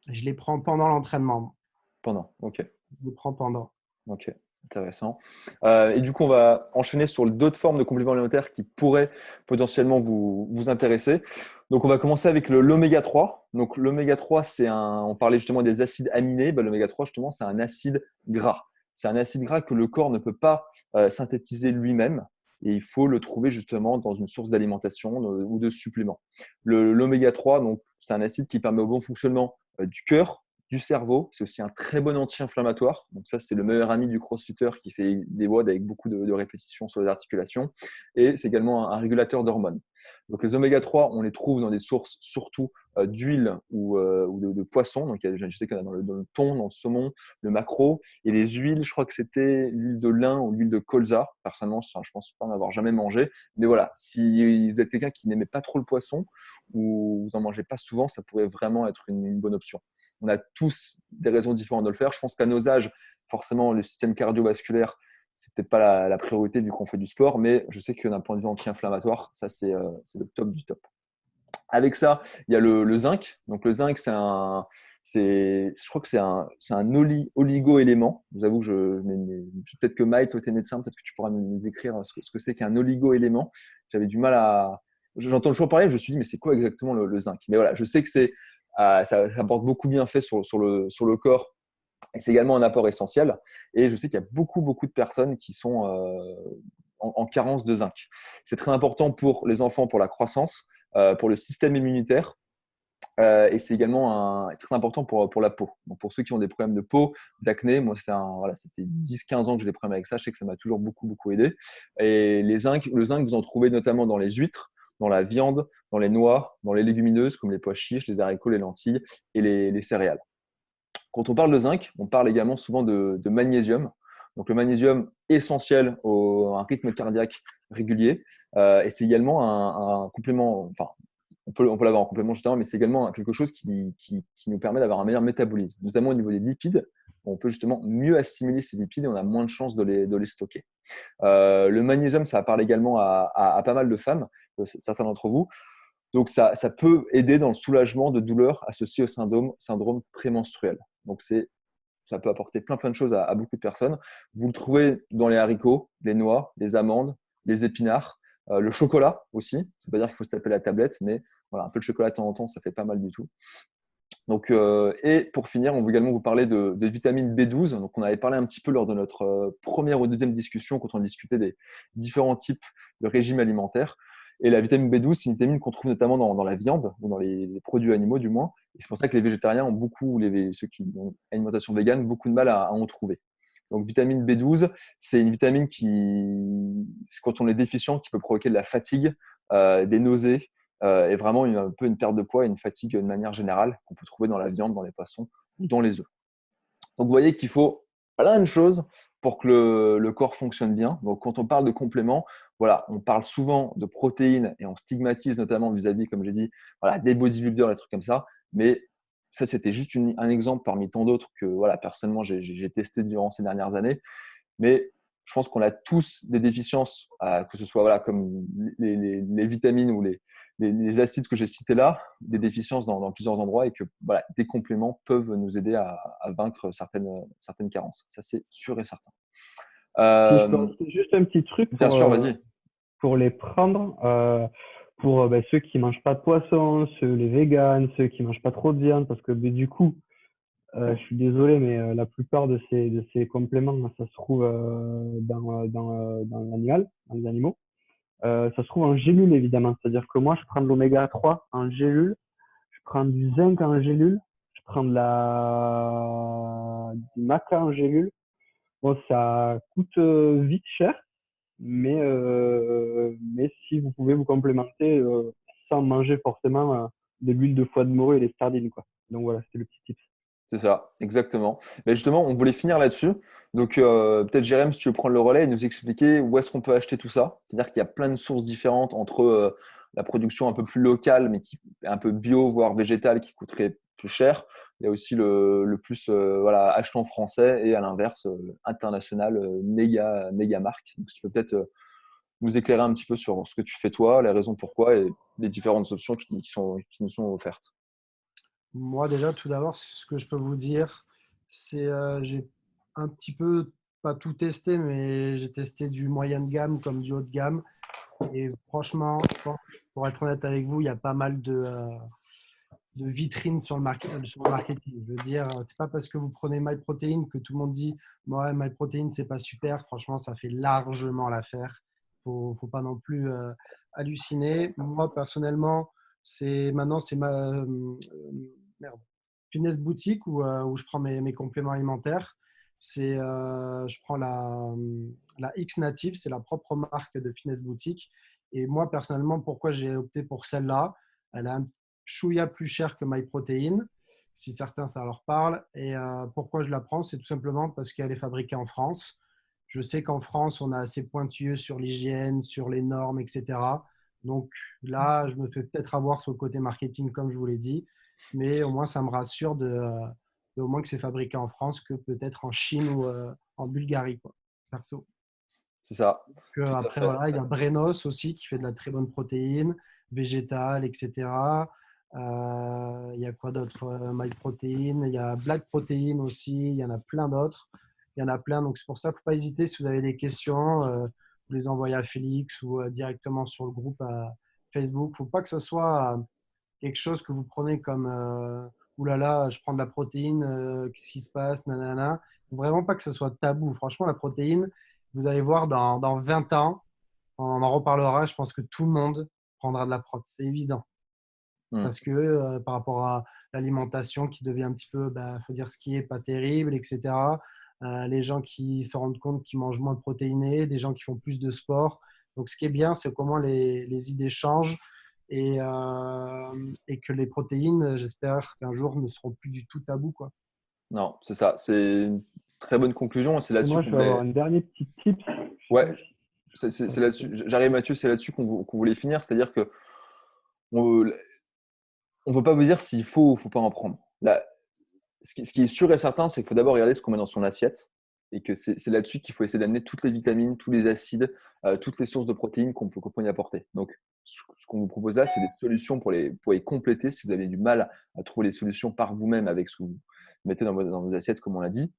Je les prends pendant l'entraînement. Pendant. Ok. Je les prends pendant. Ok, intéressant. Et du coup, on va enchaîner sur d'autres formes de compléments alimentaires qui pourraient potentiellement vous intéresser. Donc, on va commencer avec l'oméga 3. Donc, l'oméga 3, on parlait justement des acides aminés. Ben, l'oméga 3, justement, c'est un acide gras. C'est un acide gras que le corps ne peut pas synthétiser lui-même. Et il faut le trouver justement dans une source d'alimentation ou de suppléments. L'oméga 3, donc, c'est un acide qui permet au bon fonctionnement du cœur, du cerveau. C'est aussi un très bon anti-inflammatoire. Donc ça, c'est le meilleur ami du crossfitter qui fait des WOD avec beaucoup de répétitions sur les articulations. Et c'est également un régulateur d'hormones. Donc les oméga 3, on les trouve dans des sources surtout d'huile ou de poisson. Donc je sais qu'il y en a dans le thon, dans le saumon, le maquereau. Et les huiles, je crois que c'était l'huile de lin ou l'huile de colza. Personnellement, je pense pas en avoir jamais mangé. Mais voilà, si vous êtes quelqu'un qui n'aimait pas trop le poisson ou vous en mangez pas souvent, ça pourrait vraiment être une bonne option. On a tous des raisons différentes de le faire. Je pense qu'à nos âges, forcément, le système cardiovasculaire, c'est peut-être pas la priorité vu qu'on fait du sport, mais je sais que d'un point de vue anti-inflammatoire, ça c'est le top du top. Avec ça, il y a le zinc. Donc le zinc, je crois que c'est un oligo-élément. Je vous avoue que peut-être que Mike, toi tu es médecin, peut-être que tu pourras nous écrire ce que c'est qu'un oligo-élément. J'avais du mal à. J'entends toujours parler, je me suis dit, mais c'est quoi exactement le zinc? Mais voilà, je sais que ça apporte beaucoup de bienfaits sur le corps et c'est également un apport essentiel. Et je sais qu'il y a beaucoup de personnes qui sont en carence de zinc. C'est très important pour les enfants, pour la croissance, pour le système immunitaire. Et c'est également très important pour la peau. Donc pour ceux qui ont des problèmes de peau, d'acné, moi, voilà, c'était 10-15 ans que j'ai des problèmes avec ça. Je sais que ça m'a toujours beaucoup aidé. Et le zinc, vous en trouvez notamment dans les huîtres, dans la viande, dans les noix, dans les légumineuses comme les pois chiches, les haricots, les lentilles et les céréales. Quand on parle de zinc, on parle également souvent de magnésium. Donc le magnésium essentiel à un rythme cardiaque régulier. Et c'est également un complément, enfin, on peut l'avoir en complément justement, mais c'est également quelque chose qui nous permet d'avoir un meilleur métabolisme, notamment au niveau des lipides. On peut justement mieux assimiler ces lipides et on a moins de chances de les stocker. Le magnésium, ça parle également à pas mal de femmes, certains d'entre vous. Donc, ça peut aider dans le soulagement de douleurs associées au syndrome prémenstruel. Donc, ça peut apporter plein de choses à beaucoup de personnes. Vous le trouvez dans les haricots, les noix, les amandes, les épinards, le chocolat aussi. Ça ne veut pas dire qu'il faut se taper la tablette, mais voilà, un peu de chocolat de temps en temps, ça fait pas mal du tout. Donc, et pour finir, on veut également vous parler de vitamine B12. Donc, on avait parlé un petit peu lors de notre première ou deuxième discussion quand on discutait des différents types de régimes alimentaires. Et la vitamine B12, c'est une vitamine qu'on trouve notamment dans la viande ou dans les produits animaux du moins. Et c'est pour ça que les végétariens ont ceux qui ont une alimentation végane, beaucoup de mal à en trouver. Donc, vitamine B12, c'est une vitamine quand on est déficient, qui peut provoquer de la fatigue, des nausées, et vraiment un peu une perte de poids et une fatigue de manière générale qu'on peut trouver dans la viande, dans les poissons ou dans les œufs. Donc, vous voyez qu'il faut plein de choses pour que le corps fonctionne bien. Donc, quand on parle de compléments, voilà, on parle souvent de protéines et on stigmatise notamment vis-à-vis, comme j'ai dit, voilà, des bodybuilders, des trucs comme ça. Mais ça, c'était juste un exemple parmi tant d'autres que, voilà, personnellement, j'ai testé durant ces dernières années. Mais je pense qu'on a tous des déficiences, que ce soit voilà, comme les vitamines ou les acides que j'ai cités là, des déficiences dans plusieurs endroits et que voilà, des compléments peuvent nous aider à vaincre certaines carences. Ça, c'est sûr et certain. Si je peux Euh, rajouter juste un petit truc bien sûr, vas-y. pour les prendre, pour ceux qui mangent pas de poisson, les véganes, ceux qui mangent pas trop de viande, parce que du coup, je suis désolé, mais la plupart de ces compléments, ça se trouve dans l'animal, dans les animaux. Ça se trouve en gélule, évidemment. C'est-à-dire que moi, je prends de l'oméga 3 en gélule, je prends du zinc en gélule, je prends du maca en gélule. Bon, ça coûte vite cher, mais si vous pouvez vous complémenter sans manger forcément de l'huile de foie de morue et les sardines, quoi. Donc voilà, c'était le petit tip. C'est ça, exactement. Mais justement, on voulait finir là-dessus. Donc, peut-être Jérém, si tu veux prendre le relais et nous expliquer où est-ce qu'on peut acheter tout ça. C'est-à-dire qu'il y a plein de sources différentes entre la production un peu plus locale, mais qui est un peu bio, voire végétale, qui coûterait plus cher. Il y a aussi le plus voilà, achetant français et à l'inverse, international, méga marque. Donc, si tu peux peut-être nous éclairer un petit peu sur ce que tu fais toi, les raisons pourquoi et les différentes options qui nous sont offertes. Moi, déjà, tout d'abord, ce que je peux vous dire, c'est j'ai un petit peu, pas tout testé, mais j'ai testé du moyen de gamme comme du haut de gamme. Et franchement, je pense, pour être honnête avec vous, il y a pas mal de vitrines sur le marketing. Je veux dire, c'est pas parce que vous prenez MyProtein que tout le monde dit ouais, MyProtein, c'est pas super. Franchement, ça fait largement l'affaire. Faut pas non plus halluciner. Moi, personnellement, c'est ma merde, Finesse Boutique où je prends mes compléments alimentaires. Je prends la X Native, c'est la propre marque de Finesse Boutique. Et moi, personnellement, pourquoi j'ai opté pour celle-là? Elle a un chouïa plus cher que MyProtein, si certains ça leur parle. Et pourquoi je la prends? C'est tout simplement parce qu'elle est fabriquée en France. Je sais qu'en France, on est assez pointilleux sur l'hygiène, sur les normes, etc. Donc là, je me fais peut-être avoir sur le côté marketing, comme je vous l'ai dit, mais au moins, ça me rassure au moins que c'est fabriqué en France que peut-être en Chine ou en Bulgarie, quoi, perso. C'est ça, tout à Après, fait. voilà, il y a Brenos aussi qui fait de la très bonne protéine végétale, etc. Il y a quoi d'autre? MyProtein, il y a Black Protein aussi, il y en a plein d'autres. Il y en a plein, donc c'est pour ça, il ne faut pas hésiter si vous avez des questions, vous les envoyez à Félix ou directement sur le groupe Facebook. Il ne faut pas que ce soit quelque chose que vous prenez comme oulala, je prends de la protéine, qu'est-ce qui se passe, nanana. Il ne faut vraiment pas que ce soit tabou. Franchement, la protéine, vous allez voir dans 20 ans, on en reparlera. Je pense que tout le monde prendra de la prot. C'est évident. Hmm. Parce que par rapport à l'alimentation qui devient un petit peu, faut dire ce qui est pas terrible, etc. Les gens qui se rendent compte qu'ils mangent moins de protéinés, des gens qui font plus de sport. Donc, ce qui est bien, c'est comment les idées changent et que les protéines, j'espère qu'un jour, ne seront plus du tout tabou, quoi. Non, c'est ça. C'est une très bonne conclusion. Et c'est Et là-dessus moi, qu'on je vais avoir voulait. un dernier petit tip. Ouais, c'est là-dessus. J'arrive, Mathieu, c'est là-dessus qu'on voulait finir. C'est-à-dire que on ne veut pas vous dire s'il faut ou faut pas en prendre. Là, ce qui est sûr et certain, c'est qu'il faut d'abord regarder ce qu'on met dans son assiette et que c'est là-dessus qu'il faut essayer d'amener toutes les vitamines, tous les acides, toutes les sources de protéines qu'on peut y apporter. Donc, ce qu'on vous propose là, c'est des solutions pour les compléter si vous avez du mal à trouver les solutions par vous-même avec ce que vous mettez dans vos assiettes, comme on l'a dit.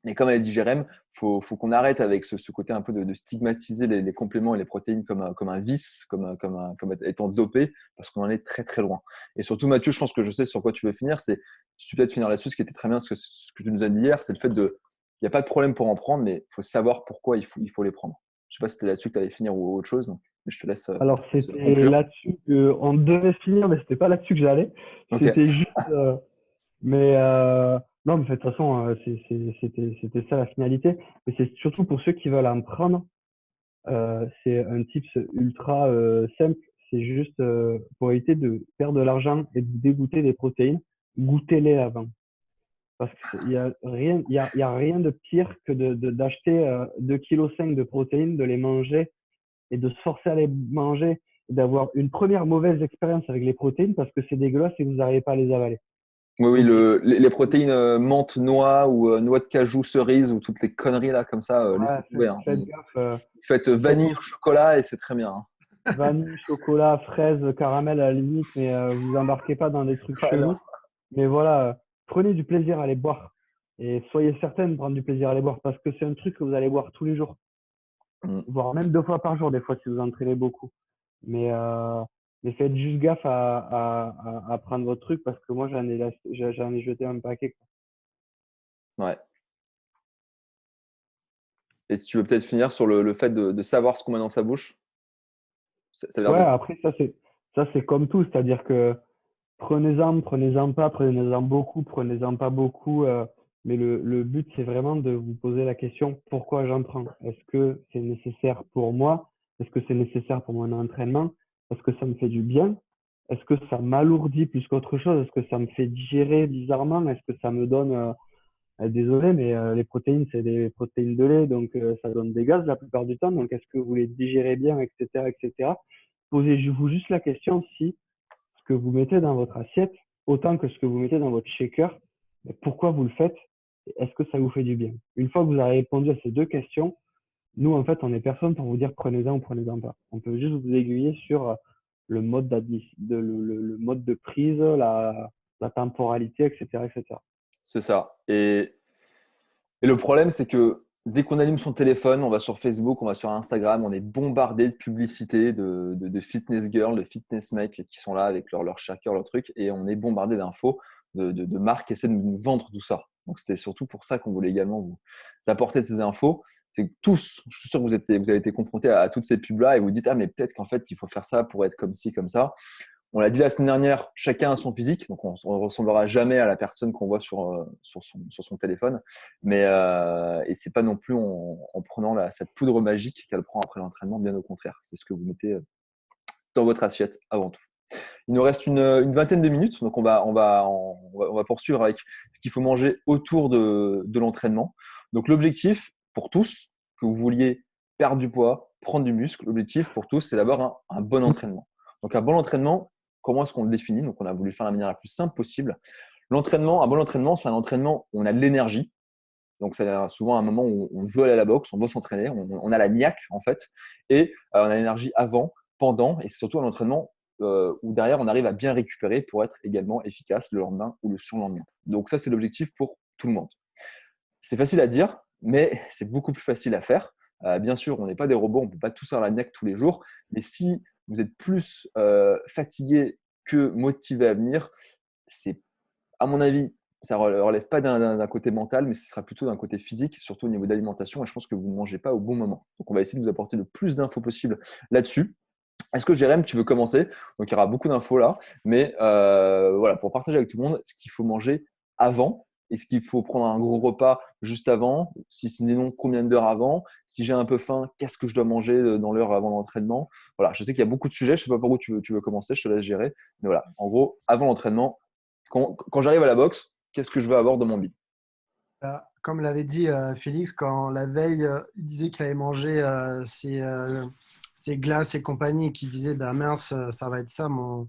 Mais comme a dit Jérém, faut qu'on arrête avec ce côté un peu de stigmatiser les compléments et les protéines comme un vice, comme étant dopé, parce qu'on en est très très loin. Et surtout, Mathieu, je pense que je sais sur quoi tu veux finir. Si tu peux peut-être finir là-dessus, ce qui était très bien, ce que tu nous as dit hier, c'est le fait il n'y a pas de problème pour en prendre, mais il faut savoir pourquoi il faut les prendre. Je ne sais pas si c'était là-dessus que tu allais finir ou autre chose, donc, mais je te laisse Alors, c'était conclure. là-dessus qu'on devait finir, mais c'était pas là-dessus que j'allais. Ok. C'était juste. Mais non, mais de toute façon, c'était ça la finalité. Mais c'est surtout pour ceux qui veulent en prendre. C'est un tips ultra simple. C'est juste pour éviter de perdre de l'argent et de dégoûter des protéines, goûtez-les avant. Parce qu'il y a rien, il y a rien de pire que d'acheter 2,5 kg de protéines, de les manger et de se forcer à les manger, et d'avoir une première mauvaise expérience avec les protéines parce que c'est dégueulasse et que vous n'arrivez pas à les avaler. Oui, oui, Donc, les protéines menthe, noix ou noix de cajou, cerise ou toutes les conneries là comme ça, ouais, laissez tomber. Hein. faites gaffe. Faites Faites vanille, chocolat et c'est très bien. Hein. vanille, chocolat, fraise, caramel à la limite, mais vous embarquez pas dans des trucs Ah, non. chelous. Mais voilà, prenez du plaisir à les boire. Et soyez certain de prendre du plaisir à les boire parce que c'est un truc que vous allez boire tous les jours, Mm. voire même 2 fois par jour, des fois, si vous entraînez beaucoup. Mais, euh, mais faites juste gaffe à prendre votre truc parce que moi, j'en ai jeté un paquet, quoi. Ouais. Et si tu veux peut-être finir sur le fait de savoir ce qu'on met dans sa bouche, ça a l'air Ouais, de. après, ça, c'est comme tout. C'est-à-dire que prenez-en pas, prenez-en beaucoup, prenez-en pas beaucoup. Mais le but, c'est vraiment de vous poser la question, pourquoi j'en prends? Est-ce que c'est nécessaire pour moi? Est-ce que c'est nécessaire pour mon entraînement? Est-ce que ça me fait du bien? Est-ce que ça m'alourdit plus qu'autre chose? Est-ce que ça me fait digérer bizarrement? Est-ce que ça me donne, désolé, mais les protéines, c'est des protéines de lait, donc ça donne des gaz la plupart du temps. Donc, est-ce que vous les digérez bien, etc., etc. Posez-vous juste la question si ce que vous mettez dans votre assiette, autant que ce que vous mettez dans votre shaker, pourquoi vous le faites? Est-ce que ça vous fait du bien? Une fois que vous avez répondu à ces 2 questions, nous, en fait, on n'est personne pour vous dire prenez-en ou prenez-en pas. On peut juste vous aiguiller sur le mode le mode de prise, la temporalité, etc., etc. C'est ça. Et le problème, c'est que dès qu'on allume son téléphone, on va sur Facebook, on va sur Instagram, on est bombardé de publicités de fitness girls, de fitness mecs qui sont là avec leur shaker, leur truc, et on est bombardé d'infos de marques qui essaient de nous vendre tout ça. Donc, c'était surtout pour ça qu'on voulait également vous apporter ces infos. C'est que tous, je suis sûr que vous avez été confrontés à toutes ces pubs-là et vous dites, ah, mais peut-être qu'en fait, il faut faire ça pour être comme ci, comme ça. On l'a dit la semaine dernière, chacun a son physique, donc on ne ressemblera jamais à la personne qu'on voit sur son téléphone. Et c'est pas non plus en prenant cette poudre magique qu'elle prend après l'entraînement, bien au contraire. C'est ce que vous mettez dans votre assiette avant tout. Il nous reste une vingtaine de minutes, donc on va poursuivre avec ce qu'il faut manger autour de l'entraînement. Donc l'objectif pour tous, que vous vouliez perdre du poids, prendre du muscle, l'objectif pour tous, c'est d'avoir un bon entraînement. Donc un bon entraînement, comment est-ce qu'on le définit? Donc on a voulu faire la manière la plus simple possible. Un bon entraînement, c'est un entraînement où on a de l'énergie. Donc, c'est souvent un moment où on veut aller à la boxe, on veut s'entraîner, on a la niaque en fait, et on a l'énergie avant, pendant, et c'est surtout un entraînement où derrière on arrive à bien récupérer pour être également efficace le lendemain ou le surlendemain. Donc, ça, c'est l'objectif pour tout le monde. C'est facile à dire, mais c'est beaucoup plus facile à faire. Bien sûr, on n'est pas des robots, on ne peut pas tous faire la niaque tous les jours, mais si vous êtes plus fatigué que motivé à venir, c'est à mon avis, ça ne relève pas d'un côté mental, mais ce sera plutôt d'un côté physique, surtout au niveau d'alimentation. Et je pense que vous ne mangez pas au bon moment. Donc, on va essayer de vous apporter le plus d'infos possible là-dessus. Est-ce que Jérém, tu veux commencer? Donc, il y aura beaucoup d'infos là. Mais voilà, pour partager avec tout le monde ce qu'il faut manger avant. Est-ce qu'il faut prendre un gros repas juste avant? Si sinon, combien d'heures avant? Si j'ai un peu faim, qu'est-ce que je dois manger dans l'heure avant l'entraînement? Voilà, je sais qu'il y a beaucoup de sujets. Je ne sais pas par où tu veux commencer. Je te laisse gérer. Mais voilà, en gros, avant l'entraînement, quand j'arrive à la boxe, qu'est-ce que je veux avoir dans mon bide? Comme l'avait dit Félix, quand la veille, il disait qu'il avait mangé ses glaces et compagnie, et qu'il disait bah, mince, ça va être ça mon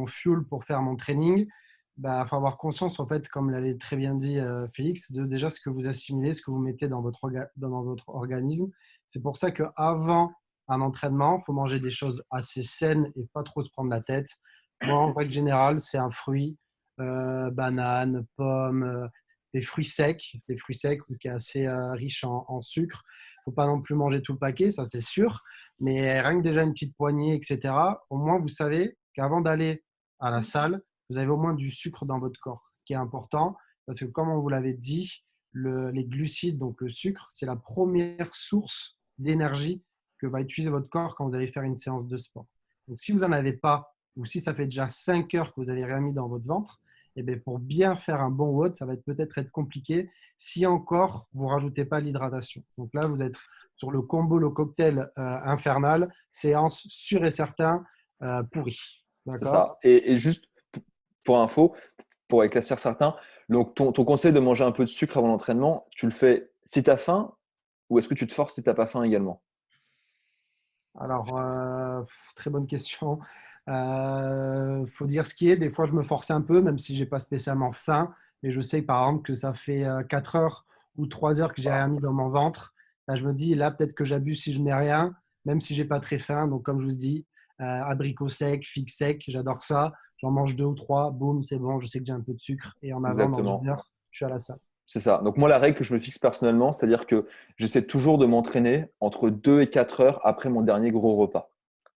fuel pour faire mon training. Bah, faut avoir conscience, en fait, comme l'avait très bien dit Félix, de déjà ce que vous assimilez, ce que vous mettez dans votre organisme. C'est pour ça qu'avant un entraînement, il faut manger des choses assez saines et pas trop se prendre la tête. Moi, en règle générale, c'est un fruit, banane, pomme. Des fruits secs qui est assez riche en sucre. Il ne faut pas non plus manger tout le paquet, ça c'est sûr, mais rien que déjà une petite poignée, etc. Au moins, vous savez qu'avant d'aller à la salle, vous avez au moins du sucre dans votre corps, ce qui est important parce que comme on vous l'avait dit, les glucides, donc le sucre, c'est la première source d'énergie que va utiliser votre corps quand vous allez faire une séance de sport. Donc si vous n'en avez pas, ou si ça fait déjà 5 heures que vous avez rien mis dans votre ventre, eh bien, pour bien faire un bon WOD, ça va peut-être être compliqué si encore vous ne rajoutez pas l'hydratation. Donc là, vous êtes sur le combo, le cocktail infernal, séance sûr et certain pourri. C'est ça. D'accord? Et juste pour info, pour éclaircir certains, donc ton conseil de manger un peu de sucre avant l'entraînement, tu le fais si tu as faim ou est-ce que tu te forces si tu n'as pas faim également? Alors, très bonne question. Faut dire ce qui est. Des fois, je me force un peu, même si j'ai pas spécialement faim. Mais je sais, par exemple, que ça fait 4 heures ou 3 heures que j'ai rien mis dans mon ventre. Là, je me dis, là, peut-être que j'abuse si je mets rien, même si j'ai pas très faim. Donc, comme je vous dis, abricots secs, figues secs, j'adore ça. J'en mange 2 ou 3, boum, c'est bon, je sais que j'ai un peu de sucre. Et en avant, dans une Exactement. heure, je suis à la salle. C'est ça. Donc moi, la règle que je me fixe personnellement, c'est-à-dire que j'essaie toujours de m'entraîner entre 2 et 4 heures après mon dernier gros repas.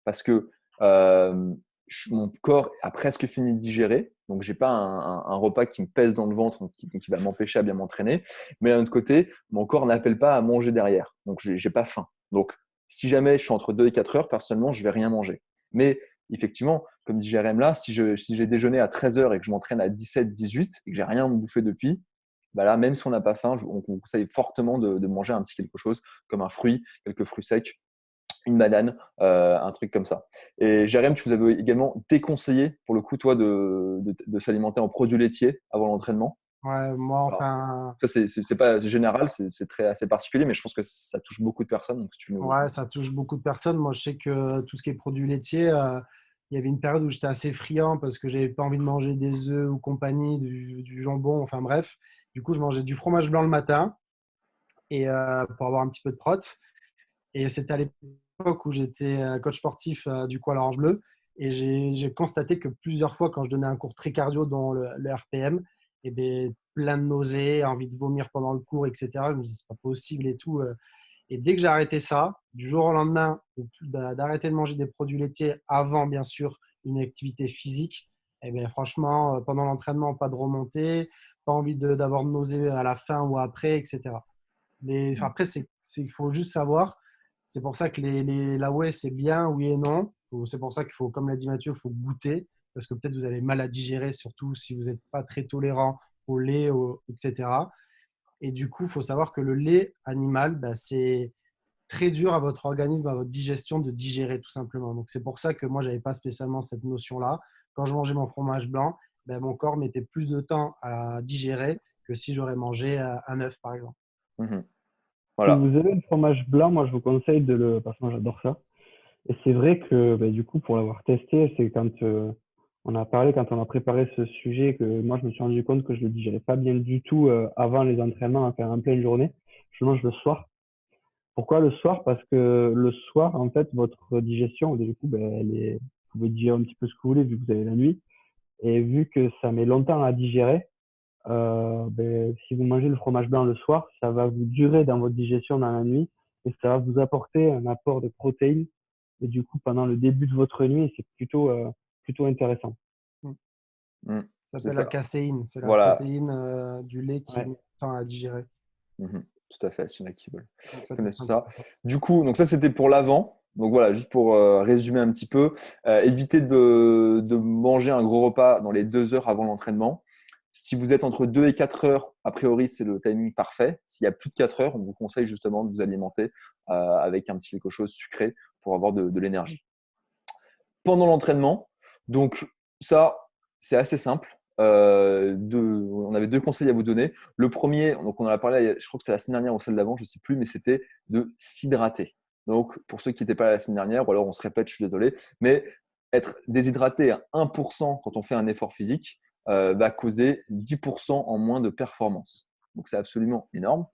Parce que mon corps a presque fini de digérer. Donc, je n'ai pas un repas qui me pèse dans le ventre, donc qui va m'empêcher à bien m'entraîner. Mais d'un autre côté, mon corps n'appelle pas à manger derrière. Donc, je n'ai pas faim. Donc, si jamais je suis entre 2 et 4 heures, personnellement, je ne vais rien manger. Mais effectivement, comme dit Jérém là, si j'ai déjeuné à 13 heures et que je m'entraîne à 17, 18 et que j'ai rien bouffé depuis, bah là, même si on n'a pas faim, on vous conseille fortement de manger un petit quelque chose comme un fruit, quelques fruits secs, une banane, un truc comme ça. Et Jérém, tu vous avais également déconseillé, pour le coup, toi, de s'alimenter en produits laitiers avant l'entraînement. Ouais, moi, Alors, enfin, ça, c'est pas général, c'est très assez particulier, mais je pense que ça touche beaucoup de personnes. Donc, si tu nous... ouais, ça touche beaucoup de personnes. Moi, je sais que tout ce qui est produits laitiers, il y avait une période où j'étais assez friand parce que j'avais pas envie de manger des œufs ou compagnie, du jambon, enfin bref. Du coup, je mangeais du fromage blanc le matin et pour avoir un petit peu de prot. Et c'était à l'époque où j'étais coach sportif du coup à l'Orange Bleu. Et j'ai constaté que plusieurs fois, quand je donnais un cours très cardio, dont le RPM, et ben, plein de nausées, envie de vomir pendant le cours, etc. Je me disais, c'est pas possible et tout. Et dès que j'ai arrêté ça, du jour au lendemain, d'arrêter de manger des produits laitiers avant, bien sûr, une activité physique, et bien, franchement, pendant l'entraînement, pas de remontée, pas envie d'avoir de nausées à la fin ou après, etc. Mais après, il faut juste savoir. C'est pour ça que la whey, c'est bien, oui et non. C'est pour ça qu'il faut, comme l'a dit Mathieu, il faut goûter. Parce que peut-être vous avez mal à digérer, surtout si vous n'êtes pas très tolérant au lait, etc. Et du coup, il faut savoir que le lait animal, bah, c'est très dur à votre organisme, à votre digestion de digérer tout simplement. Donc c'est pour ça que moi, je n'avais pas spécialement cette notion-là. Quand je mangeais mon fromage blanc, bah, mon corps mettait plus de temps à digérer que si j'aurais mangé un œuf, par exemple. Mhm. Si Voilà. vous avez le fromage blanc, moi je vous conseille de le. Parce que moi j'adore ça. Et c'est vrai que bah, du coup, pour l'avoir testé, c'est quand on a parlé, quand on a préparé ce sujet, que moi je me suis rendu compte que je le digérais pas bien du tout avant les entraînements, à faire en pleine journée. Je mange le soir. Pourquoi le soir? Parce que le soir, en fait, votre digestion, du coup, ben, vous pouvez digérer un petit peu ce que vous voulez vu que vous avez la nuit. Et vu que ça met longtemps à digérer, ben, si vous mangez le fromage blanc le soir, ça va vous durer dans votre digestion dans la nuit et ça va vous apporter un apport de protéines. Et du coup, pendant le début de votre nuit, c'est plutôt intéressant. Mhm. Ça C'est s'appelle la ça. caséine. C'est la Voilà. protéine du lait qui Ouais. met du temps à digérer. Mhm. Tout à fait, s'il y en a qui veulent Donc, ça peut connaître être ça. intéressant. Du coup, donc ça, c'était pour l'avant. Donc voilà, juste pour résumer un petit peu, évitez de manger un gros repas dans les 2 heures avant l'entraînement. Si vous êtes entre 2 et 4 heures, a priori, c'est le timing parfait. S'il y a plus de 4 heures, on vous conseille justement de vous alimenter avec un petit quelque chose sucré pour avoir de l'énergie. Pendant l'entraînement, donc ça, c'est assez simple. On avait 2 conseils à vous donner. Le premier, donc on en a parlé, je crois que c'était la semaine dernière ou celle d'avant, je ne sais plus, mais c'était de s'hydrater. Donc, pour ceux qui n'étaient pas là la semaine dernière, ou alors on se répète, je suis désolé, mais être déshydraté à 1% quand on fait un effort physique va causer 10% en moins de performance. Donc, c'est absolument énorme.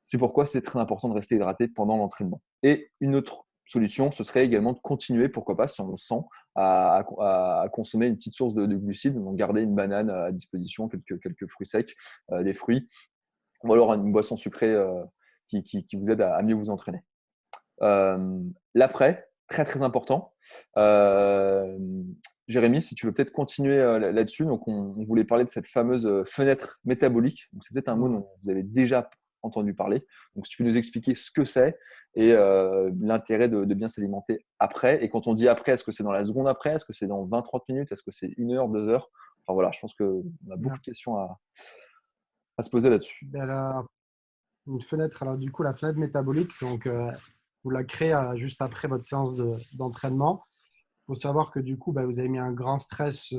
C'est pourquoi c'est très important de rester hydraté pendant l'entraînement. Et une autre solution, ce serait également de continuer, pourquoi pas, si on le sent, à consommer une petite source de glucides, donc garder une banane à disposition, quelques fruits secs, des fruits, ou alors une boisson sucrée qui vous aide à mieux vous entraîner. L'après, très très important. Jérémy, si tu veux peut-être continuer là-dessus. Donc, on voulait parler de cette fameuse fenêtre métabolique. Donc, c'est peut-être un mot dont vous avez déjà entendu parler. Donc, si tu peux nous expliquer ce que c'est et l'intérêt de bien s'alimenter après. Et quand on dit après, est-ce que c'est dans la seconde après? Est-ce que c'est dans 20-30 minutes? Est-ce que c'est 1 heure, 2 heures? Enfin voilà, je pense qu'on a beaucoup Bien. de questions à se poser là-dessus. Ben, une fenêtre, alors du coup, la fenêtre métabolique, c'est donc, vous la créez juste après votre séance d'entraînement. Il faut savoir que du coup, ben, vous avez mis un grand stress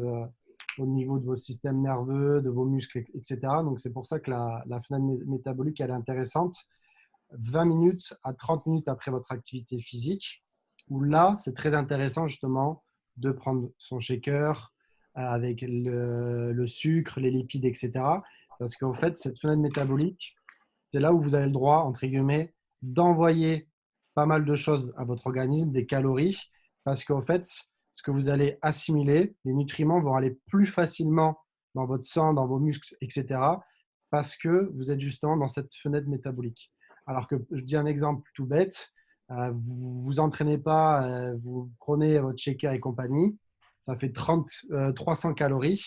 au niveau de vos systèmes nerveux, de vos muscles, etc. Donc, c'est pour ça que la fenêtre métabolique, elle est intéressante. 20 minutes à 30 minutes après votre activité physique, où là, c'est très intéressant justement de prendre son shaker avec le sucre, les lipides, etc. Parce qu'en fait, cette fenêtre métabolique, c'est là où vous avez le droit, entre guillemets, d'envoyer pas mal de choses à votre organisme, des calories, parce qu'en fait, ce que vous allez assimiler, les nutriments vont aller plus facilement dans votre sang, dans vos muscles, etc., parce que vous êtes justement dans cette fenêtre métabolique. Alors que, je dis un exemple tout bête, vous vous entraînez pas, vous prenez votre shaker et compagnie, ça fait 300 calories,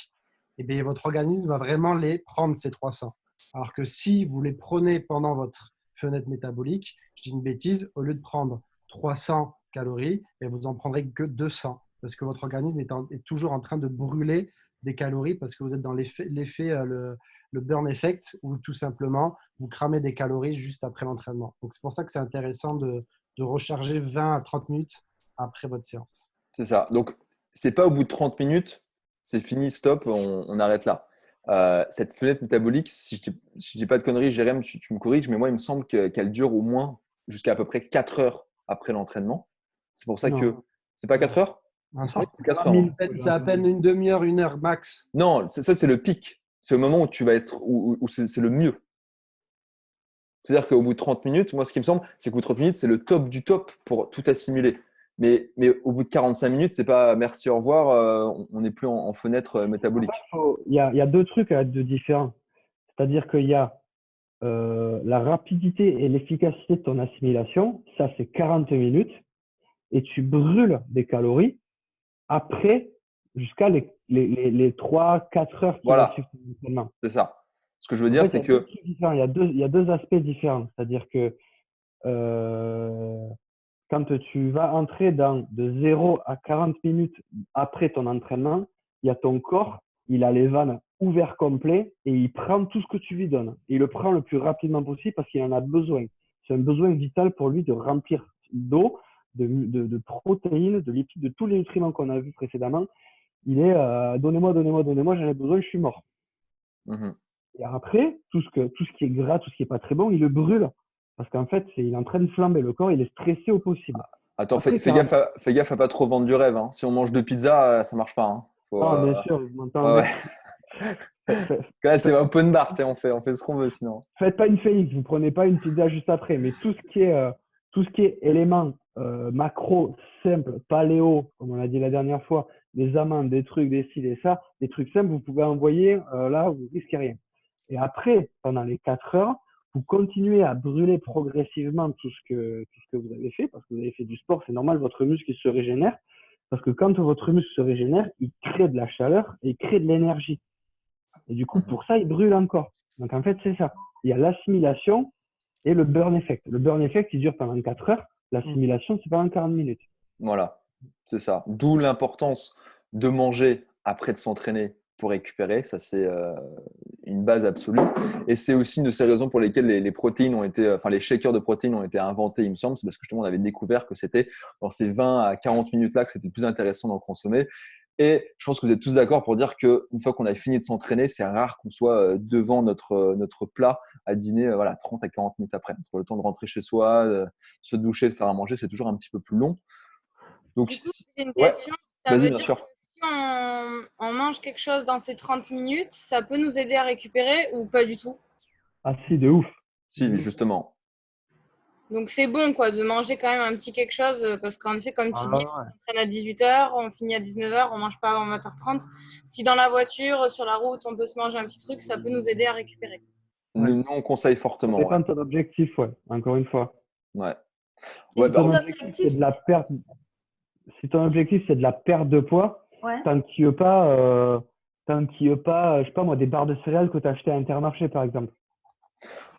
et bien votre organisme va vraiment les prendre, ces 300. Alors que si vous les prenez pendant votre fenêtre métabolique, je dis une bêtise, au lieu de prendre 300 calories, vous n'en prendrez que 200 parce que votre organisme est toujours en train de brûler des calories parce que vous êtes dans l'effet, le burn effect où tout simplement vous cramez des calories juste après l'entraînement. Donc c'est pour ça que c'est intéressant de recharger 20 à 30 minutes après votre séance. C'est ça. Donc, c'est pas au bout de 30 minutes, c'est fini, stop, on arrête là. Cette fenêtre métabolique, si je dis pas de conneries, Jérém, tu me corriges, mais moi, il me semble qu'elle dure au moins jusqu'à à peu près 4 heures après l'entraînement. C'est pour ça que… Non. C'est pas 4 heures? Non, Il me semble que c'est 4 heures, non? c'est à peine une demi-heure, une heure max. Non, ça, c'est le pic. C'est au moment où tu vas être, où c'est le mieux. C'est-à-dire qu'au bout de 30 minutes, moi, ce qui me semble, c'est qu'au bout de 30 minutes, c'est le top du top pour tout assimiler. Mais au bout de 45 minutes, c'est pas merci, au revoir, on n'est plus en fenêtre métabolique. Il y a deux trucs de différents. C'est-à-dire qu'il y a la rapidité et l'efficacité de ton assimilation. Ça, c'est 40 minutes. Et tu brûles des calories après, jusqu'à les 3-4 heures qui Voilà. vont suivre ton entraînement. C'est ça. Ce que je veux En dire, fait, c'est il y a deux que… trucs différents. Il y a deux aspects différents. C'est-à-dire que quand tu vas entrer dans de 0 à 40 minutes après ton entraînement, il y a ton corps, il a les vannes ouvertes complet et il prend tout ce que tu lui donnes. Et il le prend le plus rapidement possible parce qu'il en a besoin. C'est un besoin vital pour lui de remplir d'eau, de protéines, de lipides, de tous les nutriments qu'on a vus précédemment. Il est donnez-moi, donnez-moi, donnez-moi, j'en ai besoin, je suis mort. Mhm. Et après, tout ce qui est gras, tout ce qui est pas très bon, il le brûle. Parce qu'en fait, il est en train de flamber. Le corps, il est stressé au possible. Attends, Après, fais gaffe à pas trop vendre du rêve, hein. Si on mange deux pizzas, ça marche pas, hein. Faut, Ah, bien sûr, vous ouais, m'entendez. ouais. Là, c'est open bar, tu sais, on fait ce qu'on veut sinon. Faites pas une Félix, vous prenez pas une pizza juste après. Mais tout ce qui est éléments macro, simple, paléo, comme on a dit la dernière fois, des amandes, des trucs, des ci, des ça, des trucs simples, vous pouvez envoyer là, vous risquez rien. Et après, pendant les 4 heures, vous continuez à brûler progressivement tout ce que vous avez fait, parce que vous avez fait du sport, c'est normal, votre muscle il se régénère. Parce que quand votre muscle se régénère, il crée de la chaleur et il crée de l'énergie. Et du coup, pour ça, il brûle encore. Donc en fait, c'est ça. Il y a l'assimilation et le burn effect. Le burn effect, il dure pendant 4 heures. L'assimilation, c'est pendant 40 minutes. Voilà, c'est ça. D'où l'importance de manger après de s'entraîner pour récupérer. Ça, c'est une base absolue. Et c'est aussi une de ces raisons pour lesquelles les protéines ont été, enfin les shakers de protéines ont été inventés, il me semble. C'est parce que justement, on avait découvert que c'était dans ces 20 à 40 minutes-là que c'était le plus intéressant d'en consommer. Et je pense que vous êtes tous d'accord pour dire qu'une fois qu'on a fini de s'entraîner, c'est rare qu'on soit devant notre plat à dîner voilà, 30 à 40 minutes après. Pour le temps de rentrer chez soi, se doucher, de faire à manger, c'est toujours un petit peu plus long. Donc, Du coup, j'ai une ouais, question. Ça vas-y, veut bien dire sûr. que si on mange quelque chose dans ces 30 minutes, ça peut nous aider à récupérer ou pas du tout? Ah si, de ouf. Si, justement. Donc c'est bon quoi de manger quand même un petit quelque chose parce qu'en effet, comme tu Ah, dis, ouais. on s'entraîne à 18h, on finit à 19h, on mange pas avant 20h30. Si dans la voiture, sur la route, on peut se manger un petit truc, ça peut nous aider à récupérer. Ouais. Nous, on conseille Ça fortement. dépend Ouais. de ton objectif, ouais. Encore une fois. Ouais. Et Ouais, si bah, Ton l'objectif, objectif, c'est de la perte. Si ton objectif, c'est de la perte de poids, ouais. tant qu'il n'y a pas, je sais pas moi, des barres de céréales que tu as achetées à Intermarché, par exemple.